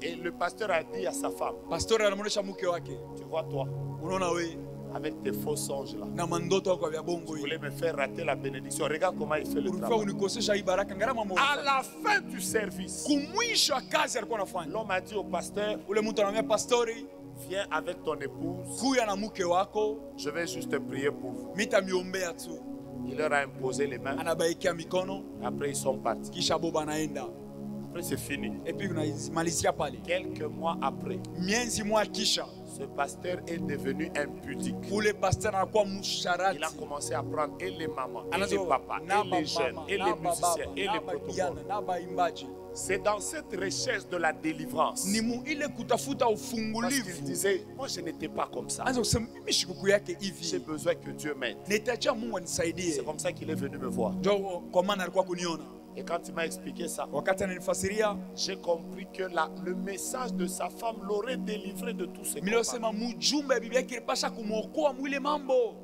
Et le pasteur a dit à sa femme, Pastori anamwonyesha mke wake, tu vois toi, unaona we avec tes faux songes là, na mandoto yako vya bongo tu hii, voulais me faire rater la bénédiction. Regarde comment il fait le ulifaa travail. unikosesha hii baraka. Ngarama moyo À la fin du service, kumwisho wa kazi alikuwa anafanya. l'homme a dit au pasteur, Ule mtu anamwambia pastori, viens avec ton épouse, kuya na mke wako, je vais juste prier pour vous. mitamiombea tu. Il leur a imposé les mains, Anabaikia mikono, après ils sont partis. kisha boba anaenda. Après c'est fini. Epi unamalizia pale. Quelques mois après, Mienzi mwa kisha, ce Ce pasteur est devenu impudique. ule pasteur anakuwa Il a msharati, commencé à prendre et les mamans, et anaanza les papas, na et les jeunes, mama, et na les musiciens, baba, et na les babiana, protocoles. na baimbaji. C'est dans cette recherche de la délivrance. Ni mu ile kutafuta Parce qu'il ufungulivu. disait, moi je n'étais pas comme ça. Anaanza kusema mimi shikuku yake J'ai hivi, besoin que Dieu m'aide. nahitaji Mungu C'est anisaidie. comme ça qu'il est venu me voir. Ndio kwa maana alikuwa kuniona. Et quand il m'a expliqué ça, Wakati ananifasiria, j'ai compris que le message de sa femme l'aurait délivré de tous ces combats. niliosema mjumbe wa bibi yake ilipasha kumwokoa mwile mambo.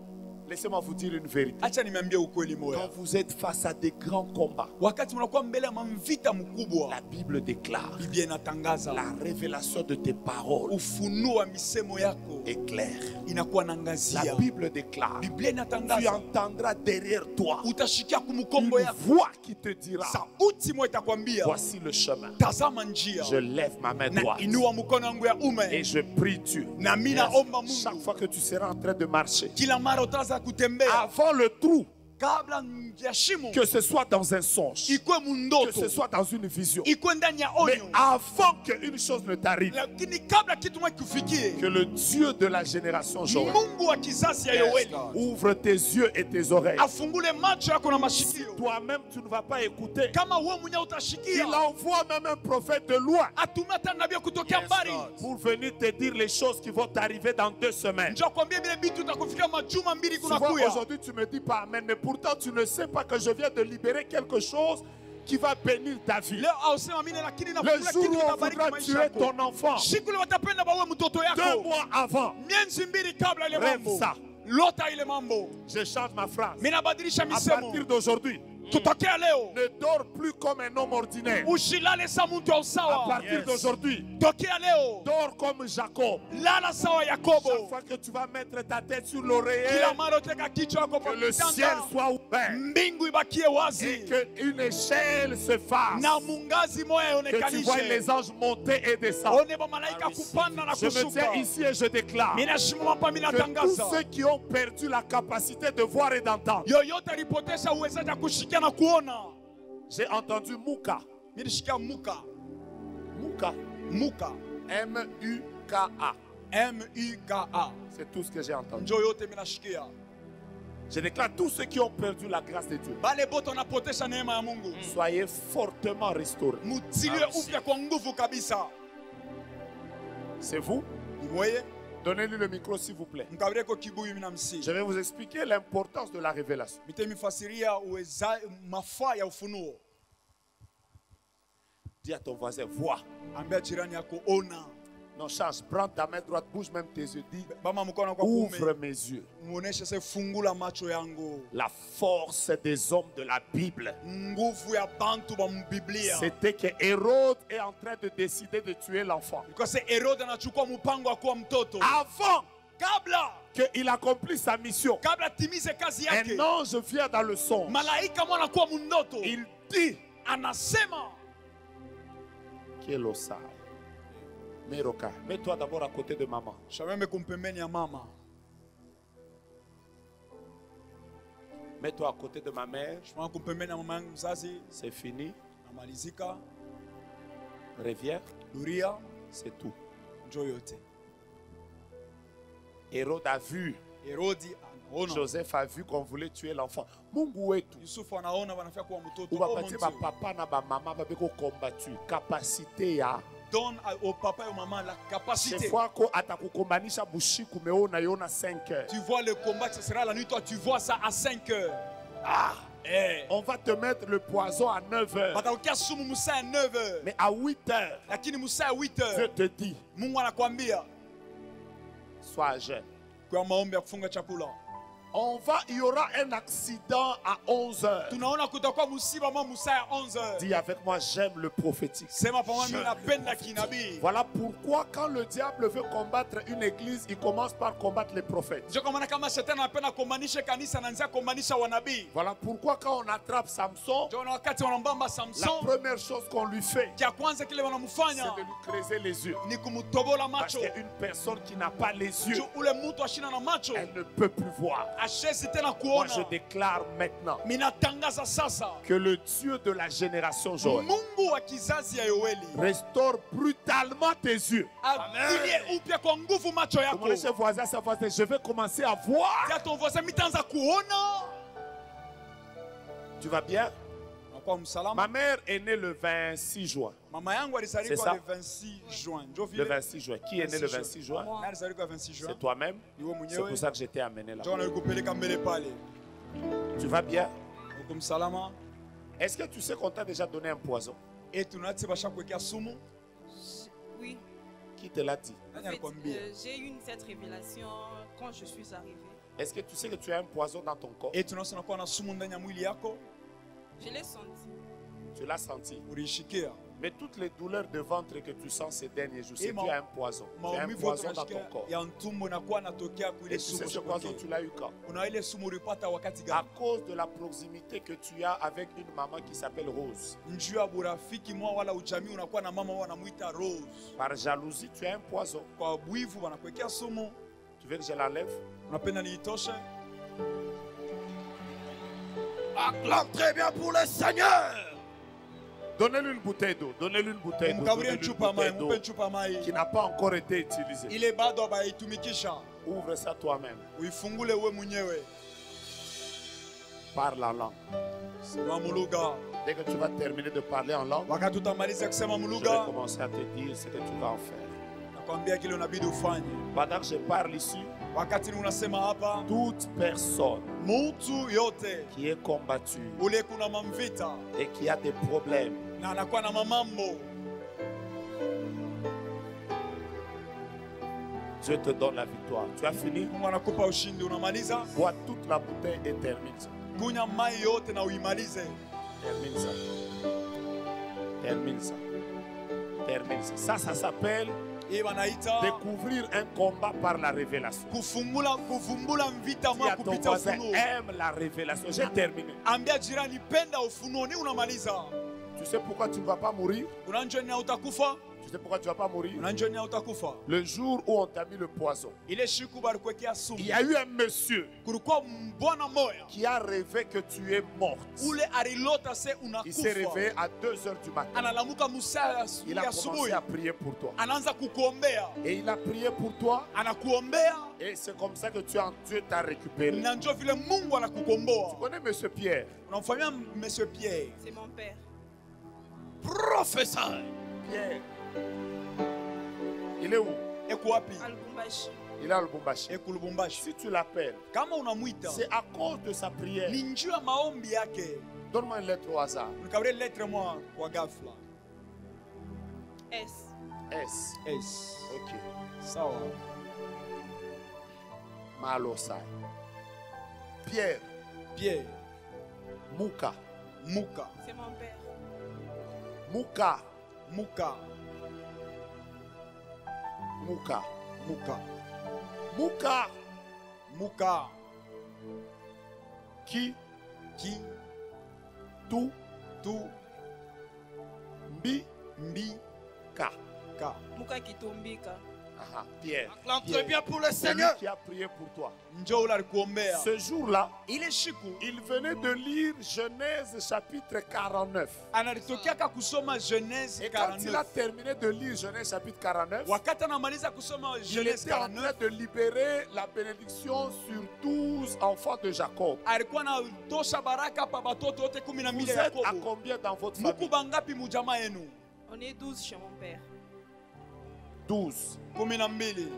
Laissez-moi vous dire une vérité. Acha nimeambia ukweli Quand moja. vous êtes face à des grands combats, Wakati mnakuwa mbele ya mvita mkubwa, la Bible déclare, Biblia inatangaza la révélation de tes paroles ufunuo wa misemo yako est claire. inakuwa La naangazia. Bible déclare, Biblia tu inatangaza entendras derrière toi utashikia une kumkombo yako, voix qui te dira, sauti moja itakwambia voici le chemin. tazama njia. Je lève ma main Na droite inua mkono wangu ya et ume je prie Dieu. na mimi naomba Chaque Mungu fois que tu seras en train de marcher, kila mara utaanza kutembea avant le trou, kabla ya shimo, que ce soit dans un songe, ikuwe que mundoto, ce soit dans une vision, ikuwe ndani ya mais onyo, avant qu'une chose ne t'arrive, lakini kabla kitu moja kufikie, que le Dieu de la génération Joël Mungu wa kizazi ya Yoeli ouvre tes yeux et tes oreilles. afungule macho yako na Si mashikio. toi-même tu ne vas pas écouter, Kama wewe mwenyewe il utashikia, envoie même un prophète de loin atume hata nabii kutokea mbali, pour venir te dire les choses qui vont t'arriver dans 2 semaines. njoo kwambie vile vitu utakufikia majuma mbili Souvent kunakuya. aujourd'hui tu me dis pas amen, mais pourtant tu ne sais pas que je viens de libérer quelque chose qui va bénir ta vie. Leo ausema mimi lakini Le nafungula jour kitu où on kitabariki voudra maisha tuer yako. ton enfant, Siku ile watapenda bawe mtoto 2 yako. mois avant, Miezi mbili kabla ile Rêve mambo. ça. Lota ile mambo. je change ma phrase. Mimi nabadilisha À misemo. partir d'aujourd'hui, Kutokea leo ne dors plus comme un homme ordinaire. usilale sa mtu wa À usawa. partir d'aujourd'hui, Tokea leo dors comme Jacob. lala sawa Chaque Yakobo. fois que tu vas mettre ta tête sur l'oreiller, Kila mara uteka kichwa chako que kwa le ciel kitanda, soit ouvert mbingu ibakie et wazi qu'une échelle se fasse. na mungazi moya Que tu vois ionekanishe. les anges monter et descendre. One ba malaika kupanda na Je me kushuka. tiens ici et je déclare Mimi nasimama hapa mimi que tous natangaza. ceux qui ont perdu la capacité de voir et d'entendre, Yoyote alipoteza uwezaji wa kusikia na kuona. j'ai entendu Mouka. Mimi nishikia muka. Mouka. Muka. M-U-K-A. M-U-K-A. C'est tout ce que j'ai entendu. Njoo yote mimi nashikia. Je déclare tous ceux qui ont perdu la grâce de Dieu, Bale bote wanapoteza neema ya Mungu. soyez fortement restaurés. Mutiliwe upya kwa nguvu kabisa. C'est vous? Ni mweye Donnez-lui le micro s'il vous plaît. mkabireko kibuyu mimi namsi. Je vais vous expliquer l'importance de la révélation. Mitemifasiria uweza mafaa ya ufunuo. Dis à ton voisin, vois. Ambia jirani yako ona. Non, change. Prends ta main droite, bouge même tes yeux. Dis, Bama mkono kwa ouvre kuume. mes yeux. Muoneshe se fungula macho yangu. La force des hommes de la Bible, Nguvu ya bantu ba mbiblia. c'était que Hérode est en train de décider de tuer l'enfant. Kwa se Herode anachukua mpango wa kuwa mtoto. Avant Kabla qu'il accomplisse sa mission, kabla timize kazi yake. un ange vient dans le songe. Malaika mwana kuwa mundoto. Il dit, Anasema Kelosa, Meroka, mets-toi d'abord à côté de maman. shameme kumpembeni ya mama. Mets-toi à côté de ma mère. Shimama kumpembeni ya mama yangu mzazi. C'est fini. Namalizika. Reviens. Duria. C'est tout. Njoo yote. Hérode a vu. Herodi anaona. Joseph a vu qu'on voulait tuer l'enfant. Mungu wetu. Yusufu anaona wanafia kuwa mtoto. Ubapatie ba papa na ba mama babeko combattu. Capacité ya. Donne au papa et au maman la capacité. Chaque fois ko atakukombanisha bushiku meona yona 5 heures. Tu vois le combat, ce sera la nuit. Toi, tu vois ça à 5 heures. Ah, Eh. on va te mettre le poison à 9 heures. Watakukia sumu musa ya 9 heures. Mais à 8 heures, Lakini musa ya 8 Dieu heures. te dit, Mungu anakuambia sois à jeûne. kwa maombi ya kufunga chakula. Il y aura un accident à 11 heures. Tunaona kutakuwa musiba mwa musa ya 11 heures. Dis avec moi, j'aime le prophétique. Sema pamoja mimi napenda kinabii. Voilà pourquoi quand le diable veut combattre une église, il commence par combattre les prophètes. Ndio kwa maana kama shetani anapenda kumanisha kanisa anaanza kumanisha wanabii. Voilà pourquoi quand on attrape Samson, Ndio wakati wanambamba la Samson, première chose qu'on lui fait, kia kwanza kile c'est wanamfanya de lui creuser les yeux. ni kumtobola Parce macho. qu'une personne qui n'a pas les yeux, Ule mtu ashina na macho elle ne peut plus voir. ashezi tena Moi, je kuona. déclare maintenant Minatangaza sasa. que le Dieu de la génération Joël Mungu wa kizazi ya Yoeli restaure brutalement tes yeux. atilie upya kwa nguvu macho yako. Demandez chez voisin, sa voisin, je vais commencer à voir. Tia ton voisin mitaanza kuona. Tu vas bien? Nakuwa msalama. Ma mère est née le 26 juin. Mama yangu C'est ça? alizaliwa le 26 juin. Ndio Le vile. 26 juin. Qui est né le 26 juin? Nani alizaliwa 26 juin? C'est toi-même. Iwe C'est mwenyewe. pour ça que je t'ai amené là. Ndio nalikupeleka mbele pale. Tu vas bien? Uko msalama. Est-ce que tu sais qu'on t'a déjà donné un poison? Et tunati basha kuwekea sumu. Oui. Qui te l'a dit? Nani En fait, alikwambia? j'ai eu cette révélation quand je suis arrivée. Est-ce que tu sais que tu as un poison dans ton corps? Et tunasema kuwa na sumu ndani ya mwili yako. Je l'ai senti. Tu l'as senti. Uliishikia. Mais toutes les douleurs de ventre que tu sens ces derniers jours, c'est Et que tu as un poison. Tu as un Maumivu poison dans ton tunashikia corps. ya ntumbo inakuwa natokea kwa Et ile tu sais sumu. ce poison, tu l'as eu quand? Una ile sumu ulipata wakati À gani? cause de la proximité que tu as avec une maman qui s'appelle Rose. Njuu ya burafiki mwa wala ujamii unakuwa na mama wanamuita Rose. Par jalousie, tu as un poison. Kwa bwivu wanakuwekea sumu. Tu veux que je l'enlève? Unapenda niitoshe? Acclame très bien pour le Seigneur. Donnez-lui une bouteille d'eau. Donnez-lui une bouteille d'eau. Mkaburie Donnez-lui une chupa mai, bouteille d'eau mpe chupa mai. qui n'a pas encore été utilisée. Ile bado abaitumikisha. Ouvre ça toi-même. Uifungule we mwenyewe. Parle en langue. Sema muluga. Dès que tu vas terminer de parler en langue, Wakati utamaliza kusema je vais muluga, commencer à te dire ce que tu vas en faire. nakwambia kile unabidi ufanye. Pendant que je parle ici, Wakati unasema hapa, toute personne mtu yote qui est combattue ule kuna mamvita et qui a des problèmes, na anakuwa na mamambo, Dieu te donne la victoire. Tu as fini? Mungu anakupa ushindi. Unamaliza, Bois toute la bouteille et termine ça. kunya mai yote na uimalize. Termine ça. Termine ça. Termine ça. Ça s'appelle Hii wanaita découvrir un combat par la révélation. kuvumbula mvita Si mwa à ton kupita voisin ufunuo. aime la révélation, j'ai terminé. Ambia jirani, penda ufunuo. Ni unamaliza. Tu sais pourquoi tu ne vas pas mourir? Unajua ni utakufa? Tu sais pourquoi tu ne vas pas mourir? Unajua ni utakufa? Le jour où on t'a mis le poison, Ile siku balikuwekea sumu. il y a eu un monsieur Kulikuwa bwana moya qui a rêvé que tu es morte. ule alilota se Il s'est unakufa. réveillé à 2 heures du matin. Analamuka musaa Il a ya asubuhi, commencé à prier pour toi. anaanza kukuombea, Et il a prié pour toi. anakuombea, Et c'est comme ça que Dieu t'a récupéré. na njoo vile Mungu Tu anakukomboa. connais monsieur Pierre? Unamfanyia Monsieur Pierre. C'est mon père. Professeur. Pierre. Il est où? Eko wapi? À Lubumbashi. Il est à Lubumbashi. Eko Lubumbashi. Si tu l'appelles, Kama unamwita, c'est à cause de sa prière. ni njuu ya maombi yake. Donne-moi une lettre au hasard. Nikabile lettre mwa kwa ghafla. S. S. S. Ok. Sawa. Malosai. Pierre. Pierre. Mouka. Muka. C'est mon père. Mouka. Muka. Mouka. Muka. Mouka. Muka. Qui? Ki. Tout. Tu. Mbi. Mbi. Ka. Ka. Muka Kitombika. Aha. Pierre. Acclame Pierre. très bien pour le C'est lui Seigneur. qui a prié pour toi. Njoo ule alikuombea. Ce jour-là, Ile siku il venait de lire Genèse chapitre 49. anatokeaka kusoma Genèse Et quand il a 49. terminé de lire Genèse chapitre 49, Wakati anamaliza kusoma il Genèse était en 49, train de libérer la bénédiction sur 12 enfants de Jacob. alikuwa anatosha baraka pa batoto wote 12 Vous ya êtes à Yakobo. combien dans votre Muku famille? bangapi mujamaa yenu? On est 12 chez mon père. 12. 12.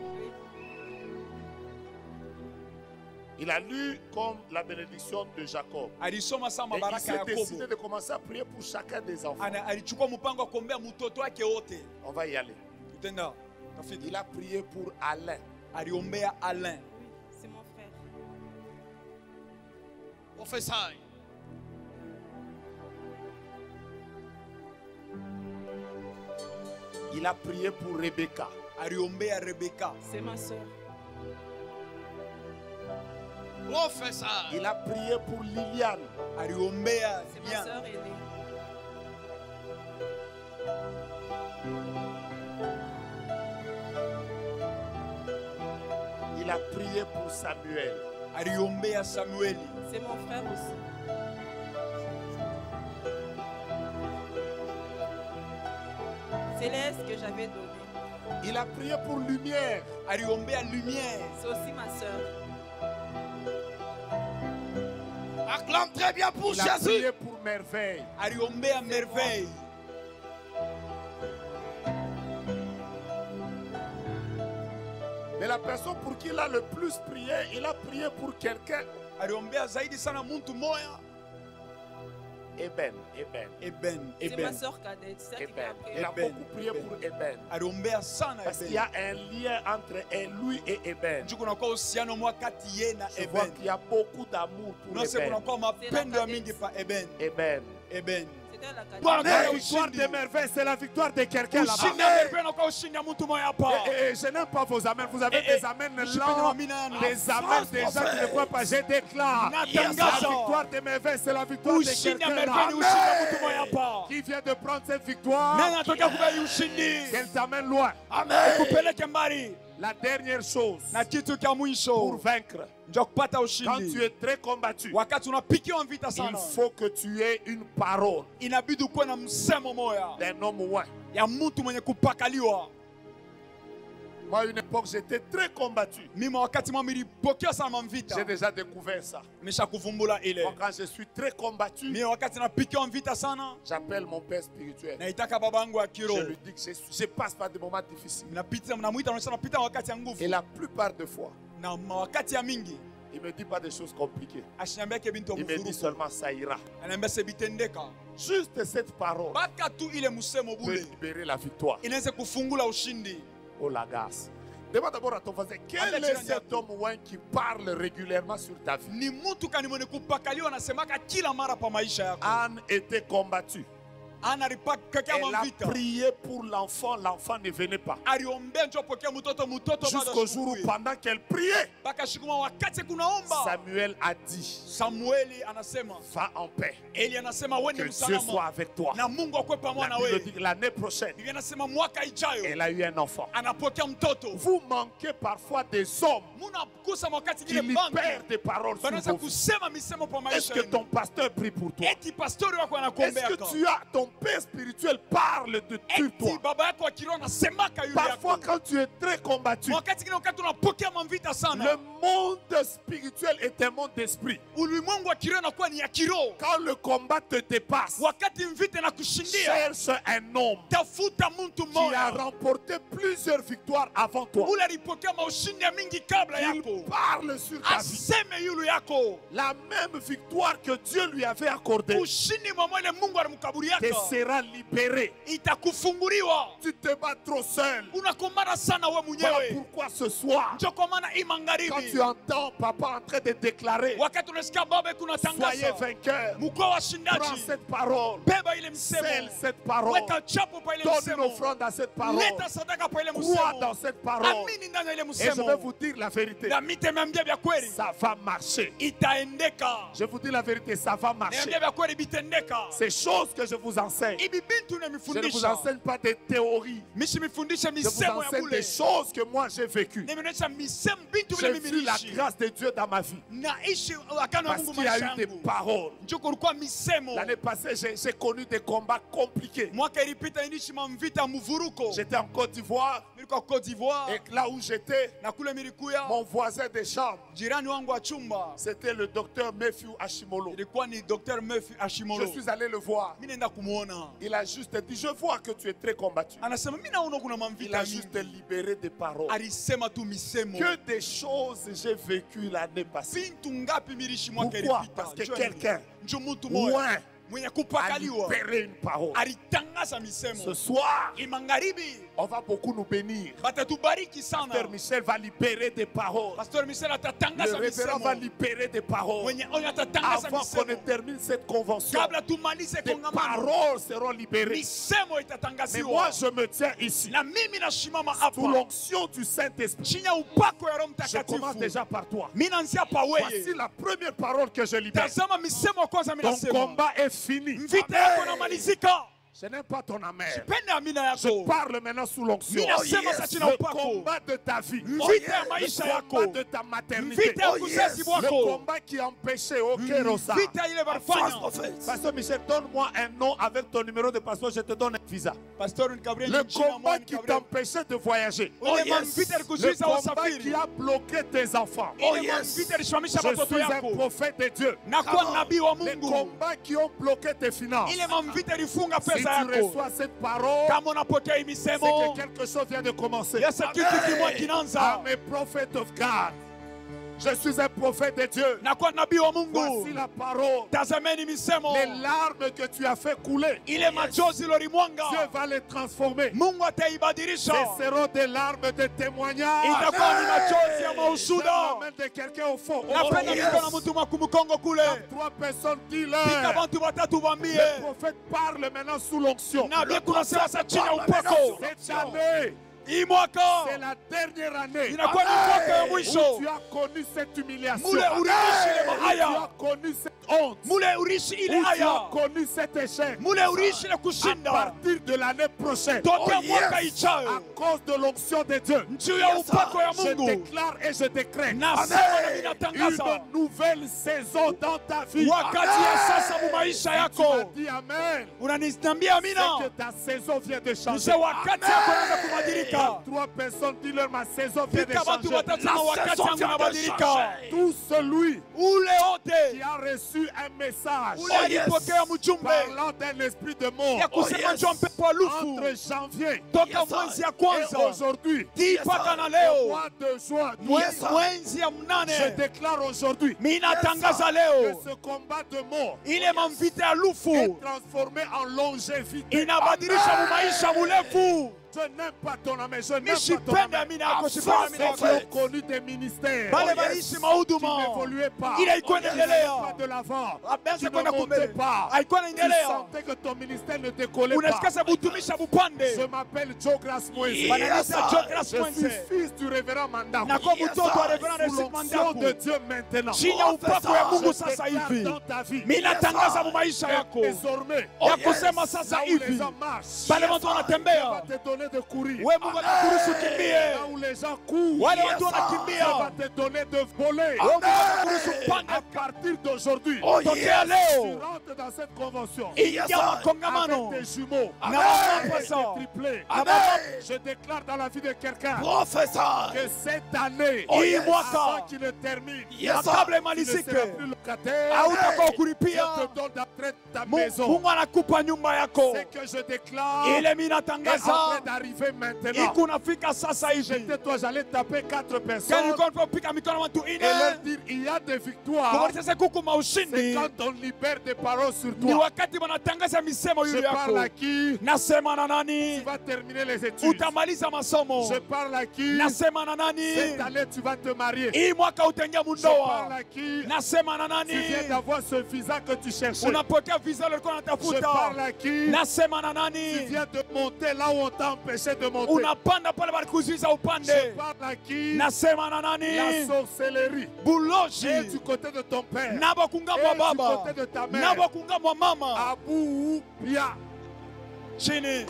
Il a lu comme la bénédiction de Jacob. Alisoma sama Et il baraka s'est ya décidé Yakobo. de commencer à prier pour chacun des enfants. Alichukua mpango wa kuombea mtoto wake wote. On va y aller. Tutenda. Tafiti. Il a prié pour Alain. Aliombea Alain. Oui, c'est mon frère. Professeur. Il a prié pour Rebecca. Aliombea Rebecca. C'est ma soeur. Professeur. Il a prié pour Liliane. Aliombea C'est ma Lian. soeur aînée. Il a prié pour Samuel. aliombea Samueli. C'est mon frère aussi. Céleste que j'avais donné. Il a prié pour lumière. Aliombea lumière. C'est aussi ma soeur. Acclame très bien pour Il a Jésus. prié pour merveille. Aliombea merveille. Mais la personne pour qui il a le plus prié, il a prié pour quelqu'un. Aliombea zaidi sana muntu moya. Eben. C'est ma Eben. soeur cadette. C'est elle qui m'a Eben. appris. Il a Eben. beaucoup prié pour Eben. Aliombea sana Parce qu'il y Eben. a un lien entre lui et Eben. Njuku na kwa uhusiano mwa kati ye na Je vois Eben. qu'il y a beaucoup d'amour pour Nose Eben. kuna kwa mapendo ya mingi pa Eben. Eben. Eben. C'était la cadette. Bwana La kwa victoire ushindi. des merveilles, c'est la victoire de quelqu'un là-bas. Ushindi ya merveille na kwa ushindi ya mtu moya hapa. Et je n'aime pas vos amens. Vous avez Eh, des amens Mshipende lents, mamina yanu. des amens des gens qui ne croient pas. Je déclare la Natangaza. victoire des merveilles, c'est la victoire de Ushindi ya quelqu'un merveille ni là. ushindi ya mtu moya hapa. Qui vient de prendre cette victoire, Nani anatokea kubali ushindi? qu'elle t'amène loin. Kupeleke mbali. La dernière chose Na kitu cha pour mwisho vaincre, ndio kupata quand tu ushindi. es très combattu, Wakati unapikiwa vita il sana, faut que tu aies une parole inabidi ukuwe na msemo moya d'un homme loin. ya mtu mwenye kupakaliwa. Moi, à une époque, j'étais très combattu. Mimi wakati mwa nilipokea sana mvita, J'ai déjà découvert ça. nimeshakuvumbula ile. Moi, quand je suis très combattu, Mimi wakati napikiwa vita sana, j'appelle mon père spirituel. naitaka babangu wa Je kiroho. lui dis que je passe par des moments difficiles. Mnamuita napita wakati ya nguvu. Et la plupart des fois, Na wakati ya mingi il ne me dit pas des choses compliquées. ashiniambia ke bintu Il me dit mvuruku. seulement ça ira. Ananiambia se bitendeka. Juste cette parole Baka tu ile msemo peut bule libérer la victoire. inaweza kufungula ushindi. Oh la grâce. Demande d'abord à ton voisin, quel est cet homme loin qui parle régulièrement sur ta vie? Ni mtu kani mwenye kupakaliwa anasemaka kila mara pa maisha yako. Anne était combattue. Ana ripaka Elle kama a vita. prié pour l'enfant, l'enfant ne venait pas. Aliombea njoo apokea mtoto Jusqu'au jour où, pendant qu'elle priait, mpaka shikuma wakati kunaomba Samuel a dit, Samueli anasema, va en paix, Eli anasema wewe que ni Dieu soit msalama avec toi. na Mungu akwe pamoja La na Bible wewe. dit que l'année prochaine, Biblia inasema mwaka ijayo elle a eu un enfant. anapokea mtoto. Vous manquez parfois des hommes Munakusa wakati qui ile libèrent banki des paroles sur banaweza vos vies. kusema misemo pa Est-ce maisha que yenu. ton pasteur prie pour toi? Eti pastori wako Est-ce anakuombea que tu as ton père spirituel parle de eti toi? baba yako wa kiroho anasemaka yule Parfois, yako. quand tu es très combattu, Wakati kile wakati unapokea mavita le sana, monde spirituel est un monde d'esprit. ulimwengu wa kiroho inakuwa ni ya kiroho. Quand le combat te dépasse, Wakati mvita inakushindia, cherche un homme tafuta mtu qui a mmoja remporté plusieurs victoires avant toi. ule alipokea maushindi ya mingi kabla Il yako, parle sur ta vie. aseme yule yako La même victoire que Dieu lui avait accordée ushindi mwamwele Mungu te alimkaburiaka sera libérée. itakufunguliwa. Tu te bats trop seul. Unakombana sana we Voilà mwenyewe. pourquoi ce soir, Ndio kwa maana hii quand magharibi, tu entends papa en train de déclarer, wakati unasikia baba kuna soyez tangaza vainqueurs, mko prends washindaji, cette parole, beba ile scelle msemo, cette parole, weka chapo pa ile donne une msemo, offrande à cette parole, leta sadaka pa ile crois dans msemo, cette parole. amini ndani ya ile Et je vais msemo, vous dire la vérité, na mitemembia vya kweli ça va marcher. itaendeka. Je vous dis la vérité, ça va marcher. Niambia vya kweli bitendeka. Ces choses que je vous enseigne, Ibi bintu je ne vous nimefundisha, enseigne pas des théories. mifundisha Je vous misemo ya enseigne kule, des choses que moi j'ai vécues. nimeonyesha misemo bintu J'ai vile vu mimi la niliishi, grâce de Dieu dans ma vie. naishi agano ya Parce Mungu qu'il y a maisha eu des yangu. paroles. Ndio kulikuwa misemo. L'année passée, j'ai connu des combats compliqués. Mwaka ilipita inishi mavita mvuruko. J'étais en Côte d'Ivoire Nilikuwa Cote d'Ivoire et là où j'étais, na kule milikuya mon voisin de chambre, jirani wangu wa chumba c'était le docteur Matthew Ashimolo. ilikuwa ni Dr. Murphy Je Ashimolo. suis allé le voir. Mimi nenda kumuona. Il a juste dit, je vois que tu es très combattu. Anasema mimi naona kuna Il mavita a juste mingi. libéré des paroles. Alisema tu misemo. Que des choses j'ai vécues l'année passée. Bintu ngapi milishi mwaka Pourquoi? ilipita. Parce que Njoo quelqu'un nini? Njoo mtu mmoja loin mwenye a kupakaliwa libéré une parole. alitangaza Ce misemo. soir, Imangaribi on va beaucoup nous bénir. batatubariki sana. Pasteur Michel va libérer des paroles. Pastor Michel Le atatangaza révérend va misemo. libérer des paroles. Mwenye onyo atatangaza Avant qu'on ne misemo. termine cette convention, Kabla tumalize des kongamano. paroles seront libérées. Misemo Mais moi, itatangaziwa. je me tiens ici. Na mimi nasimama Sous hapa l'onction du Saint-Esprit. chini ya upako ya Roho Je commence Mtakatifu. déjà par toi. Mimi naanzia pa Voici wewe. la première parole que je libère. Tazama misemo ya kwanza mimi Ton nasema. combat est fini. Vita yako inamalizika. Je n'aime pas ton amen. sipendi amina Je yako. parle maintenant sous l'onction. Ninasema sasa chini ya Le upako. combat de ta vie. Vita ya Le maisha combat yako. de ta maternité. Vita ya kuzazi Le wako. combat qui a empêché au Kérosa. Vita ile False barifanya. prophète. Pasteur Michel, donne-moi un nom avec ton numéro de passeport, je te donne un visa. Pastor Gabriel Le jina combat mwana qui Gabriel. t'empêchait de voyager. Ule yes. vita Le ilikuzuiza combat qui usafiri. a bloqué tes enfants. Ile yes. vita ilisimamisha Je watoto suis un yako. prophète de Dieu. Na kuwa nabii wa Les Mungu. combats qui ont bloqué tes finances. Ile vita ilifunga Si pesa tu yako. reçois cette parole, Kama unapokea hii c'est misemo, que quelque chose vient de commencer. Yesu kitu kimwa kinaanza. I'm a prophet of God. Je suis un prophète de Dieu. Na kuwa nabii wa Voici Mungu. la parole. Tazameni misemo. Les larmes que tu as fait couler, Ile machozi Dieu lolimwanga. va les transformer. Mungu ataibadilisha. Ce seront des larmes de témoignage. Itakuwa ni machozi ya J'aime maushuda. la main de quelqu'un au fond. Napenda mikono ya mtu makumukongo kule. Trois personnes, Pika dis-leur. bantu batatu bambie. Le prophète parle maintenant sous l'onction. Nabii kunasema sasa chini ya upako. Cette année, Hii mwaka c'est la dernière année inakuwa ni mwaka ya où mwisho. tu as connu cette humiliation. Mule uriishi ile Où tu mahaya. as connu cette honte. Mule uriishi ile Où tu haya. as connu cet échec. Mule uriishi ile À kushinda. partir de l'année prochaine, Tokea mwaka à ijayo. cause de l'onction de Dieu, Juu ya upako ya je Mungu. déclare et je décrète Nasema na ninatangaza. une nouvelle saison dans ta vie. Wakati ya sasa mu maisha Tu m'as yako. dit Amen. Unaniambia amina. C'est que ta saison vient de changer. Mzee wakati yako unaanza kubadilika. Trois personnes, dis-leur ma saison vient de Pika bantu changer. watatu na wakati yangu unabadilika. Tout celui Ule wote qui a reçu un message ule alipokea mjumbe parlant d'un esprit de mort ya kusema njoo mpepo wa lufu entre janvier toka mwezi ya et kwanza aujourd'hui, hii mpaka na au leo mois de juin, mwezi ya je mnane. déclare aujourd'hui Mimi natangaza que leo ce combat de mort ile mamvita ya est lufu transformé en longévité. inabadilisha mu maisha murefu. Je n'aime pas ton âme, je n'aime Mimi pas ton sipendi âme. amina yako, sipendi amina Ceux qui yako. ont connu des ministères Bale baliishi qui mahuduma n'évoluaient pas, ile ilikuwa qui n'allaient inaendelea. pas de l'avant, qui Ameanza ne kwenda montaient kumbele, pas. haikuwa Tu inaendelea. sentais que ton ministère ne décollait pas. Unasikia sababu utumisha bupande. Je m'appelle Joe Grace Moïse. Bananiita John Grace Je suis Mwenze. fils du révérend Mandako. Na kwa mtoto wa Reverend Sous Resik l'onction de Mandaku. Dieu maintenant. Chini ya upako ya Mungu Je sasa déclare hivi. dans ta vie Mimi natangaza mu maisha que yako désormais, ya kusema sasa là où les hivi gens marchent, pale watu Dieu va wanatembea, te donner de courir. we Mungu anakuruhusu kimbie. Là où les gens courent, Wale watu Dieu va wanakimbia, te donner de voler. we Mungu anakuruhusu panda. À partir d'aujourd'hui, Tokea tu leo rentres dans cette convention ingia avec makongamano tes jumeaux, na avec mapasa tes triplés. Je déclare dans la vie de quelqu'un Professeur. que cette année, hii avant mwaka qu'il ne termine, na kabla tu ne imalizike seras plus locataire. hautakuwa Dieu kulipia. te donne d'entrer ta Mungu maison. anakupa nyumba yako. C'est que je déclare Ile mimi est en natangaza train d'arriver maintenant. ikunafika sasa hivi. J'étais toi, j'allais taper 4 Kani personnes nilikuwa napika mikono watu et leur ine. dire il y a des victoires. Kumaanisha sasa kuku C'est maushindi. quand on libère des paroles sur Ni toi. wakati wanatangaza misemo Je yule parle à yako. qui? Nasema na Tu nani? vas terminer les études. Utamaliza masomo. Je parle à qui? Nasema na nani? Cette année, tu vas te marier. Hii mwaka utaingia Je parle mundoa. à qui? Nasema na Tu viens nani? d'avoir ce visa que tu cherchais. Unapokea visa ulikuwa Je unatafuta. parle à qui? Nasema na Tu nani? viens de monter là où on t'a empêché de monter. Unapanda pale balikuzuiza Je upande. parle à qui? Nasema na La nani? sorcellerie. Et Buloji. du côté de ton père. Nabo Et kungamwa du baba. côté de ta mère. Nabo kungamwa mama. Abou Bia. Chini.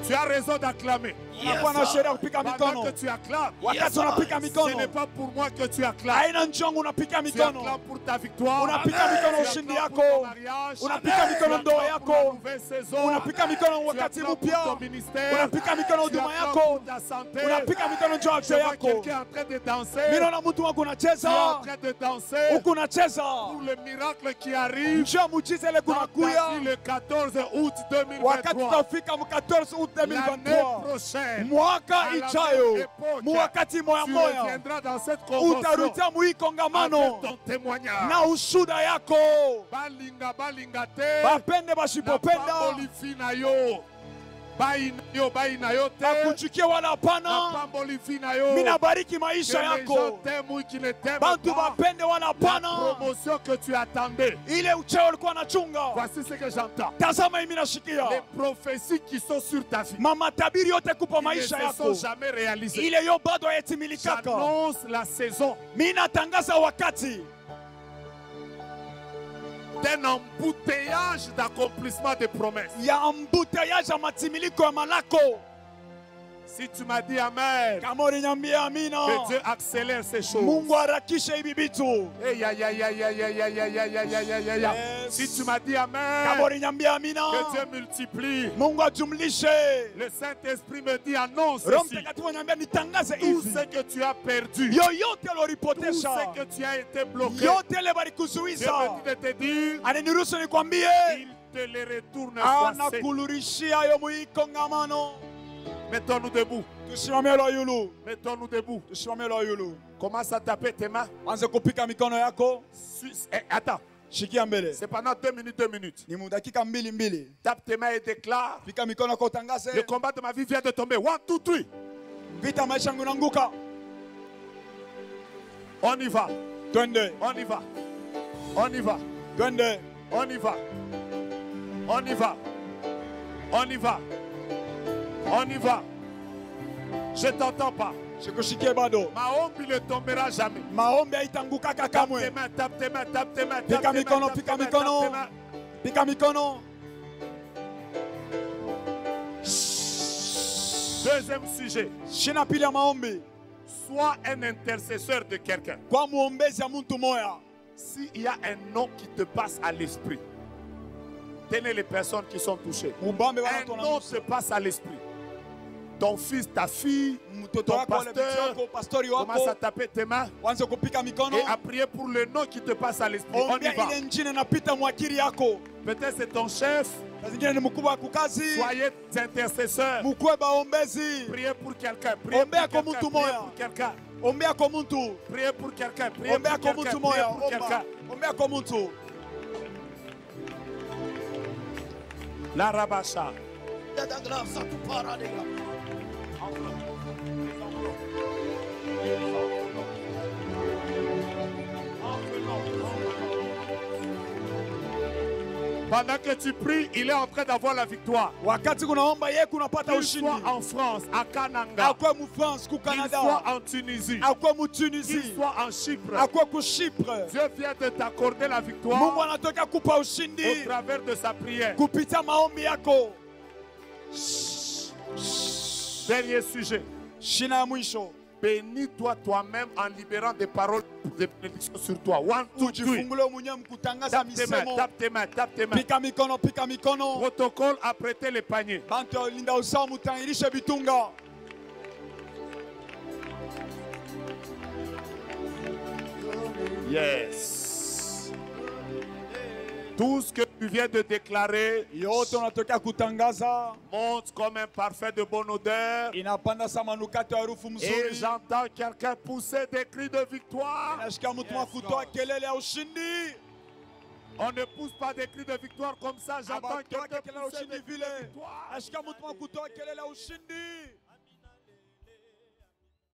Tu as raison d'acclamer. Unakuwa na sheria ya kupika Pendant mikono. que tu acclames, Wakati unapika ce n'est mikono. pas pour moi que tu acclames. Haina njongo unapika Tu mikono. acclames pour ta victoire. Unapika mikono Tu ushindi acclames pour yako. ton mariage. Unapika mikono Tu ndoa acclames pour la yako. nouvelle saison. Unapika mikono Tu wakati acclames mpya. pour ton ministère. Unapika mikono Tu huduma acclames yako. pour ta santé. Unapika mikono njoo Je afya vois yako. quelqu'un en train de danser. Mimi naona mtu wako Tu es en unacheza. train de danser Huku unacheza. pour le miracle qui arrive Njoo muujiza ile dans ta kunakuya. vie le 14 août Wakati 2023. utafika mu 14 août L'année 2023. prochaine, Mwaka à la même ijayo. époque, Mu wakati moya tu moya. reviendras dans cette convention Utarudia mu hii avec kongamano ton témoignage. na ushuda yako. Balinga balinga te. Bapende Na bashipopenda. pamboli fina yo. Baina yo te. Akuchukie wala Na hapana. pamboli fina yo. Mimi nabariki Que maisha les gens yako. t'aiment ou qui ne t'aiment Bantu pas. bapende wala La hapana. promotion que tu attendais. Ile ucheo ulikuwa nachunga. Voici ce que j'entends. Tazama mimi nashikia. Les prophéties qui sont sur ta vie. Mama tabiri yote kupa Qui ne maisha se yako. sont jamais réalisées. Ile yo bado hayatimilikaka. J'annonce la saison. Mimi natangaza wakati. d'un embouteillage d'accomplissement des promesses. ya embouteillage ya matimiliko ya malako. Si tu m'as dit Amen, Kama uliniambia amina, que Dieu accélère ces choses. Mungu harakishe hivi vitu. Hey, aïe, aïe, aïe, aïe, aïe, aïe, aïe, aïe, aïe, aïe, aïe, aïe. Yes. Si tu m'as dit Kama Amen, uliniambia amina, que Dieu multiplie. Mungu ajumlishe. Le Saint-Esprit me dit annonce Roho ceci. Mtakatifu ananiambia nitangaze Tout hivi. ce que tu as perdu, Yoyote tout aloripotesha, ce que tu as été bloqué, yote ile Dieu balikuzuiza, me dit de te dire, ananiruhusu nikwambie, il te les retourne fois sept. anakulurishia yo muikongamano. Mettons-nous debout. Tusimame lo yulu, Mettons-nous debout. tusimame lo yulu. Commence à taper tes mains. Anze kupika mikono yako, Attends, shikia mbele. c'est pendant 2 minutes, 2 minutes. Ni mudakika mbili mbili. Tape tes mains et déclare. Pika mikono yako Le utangaze, combat de ma vie vient de tomber. 1, 2, 3. vita maisha yangu inaanguka. On y va. Twende, On y va. On y va. twende. On y va. On y va. On y va. On y va. Je t'entends pas. Sikushikie bado. Maombi ne tombera jamais. Maombi haitangukaka Tape tes kamwe. mains, tape tes mains, tape tes mains. Pika tape tes mikono, mains, pika tape tes mains, mikono. tape tes mains. Pika mikono. Deuxième sujet. Shina pili ya maombi. Sois un intercesseur de quelqu'un. Kwa muombezi ya mtu moya. S'il y a un nom qui te passe à l'esprit, tenez les personnes qui sont touchées. Mubambe Un wana nom tona. te passe à l'esprit. Ton fils, ta fille, Mtoto ton wako wale binti pasteur, wako, pastori commence à wako. taper tes mains Wanze kupika mikono. et à prier pour le nom qui te passe à l'esprit. On y Ombea va. ile njine napita mwakiri yako. Peut-être c'est ton chef. Saa zingine ni mkubwa wa kukazi. Soyez intercesseurs. Mukwe baombezi. Priez pour quelqu'un. Priez Ombea pour kwa quelqu'un. mtu Priez moya. pour quelqu'un. Ombea kwa mtu. Priez pour quelqu'un. Priez Ombea pour kwa quelqu'un. mtu Priez moya. pour quelqu'un. Ombea kwa mtu. La rabacha. Ta grâce à tout part, les gars. Pendant que tu pries, il est en train d'avoir la victoire. Wakati kunaomba yeye kunapata Qu'il soit ushindi. en France, à Kananga, Akwe mu France ku qu'il soit Canada. en Tunisie, Akwe mu qu'il Tunisie. soit en Chypre. Akwe ku Chypre. Dieu vient de t'accorder la Mungu victoire anatoka kupa au ushindi travers de sa prière. kupitia maombi yako. Dernier sujet. Shina ya mwisho. Bénis-toi toi-même en libérant des paroles de bénédiction sur toi. 1, 2, 3. Ujifungule mwenyewe mkutangaza Tape tes mains, misemo. tape tes mains, tape tes mains. Pika mikono, pika mikono. Protocole à prêter les paniers. Bantu linda usawa mutangilishe bitunga. Yes. Tout ce que tu viens de déclarer Yote unatokea kutangaza monte comme un parfait de bonne odeur. inapanda sa manukato ya harufu Et mzuri. j'entends quelqu'un pousser des cris de victoire. Nasikia mtu wa kutoa kelele ya ushindi. On ne pousse pas des cris de victoire comme ça. J'entends Abatoa quelqu'un kelele ya pousser ushindi des cris vile. de victoire. Nasikia mtu wa kutoa kelele ya ushindi.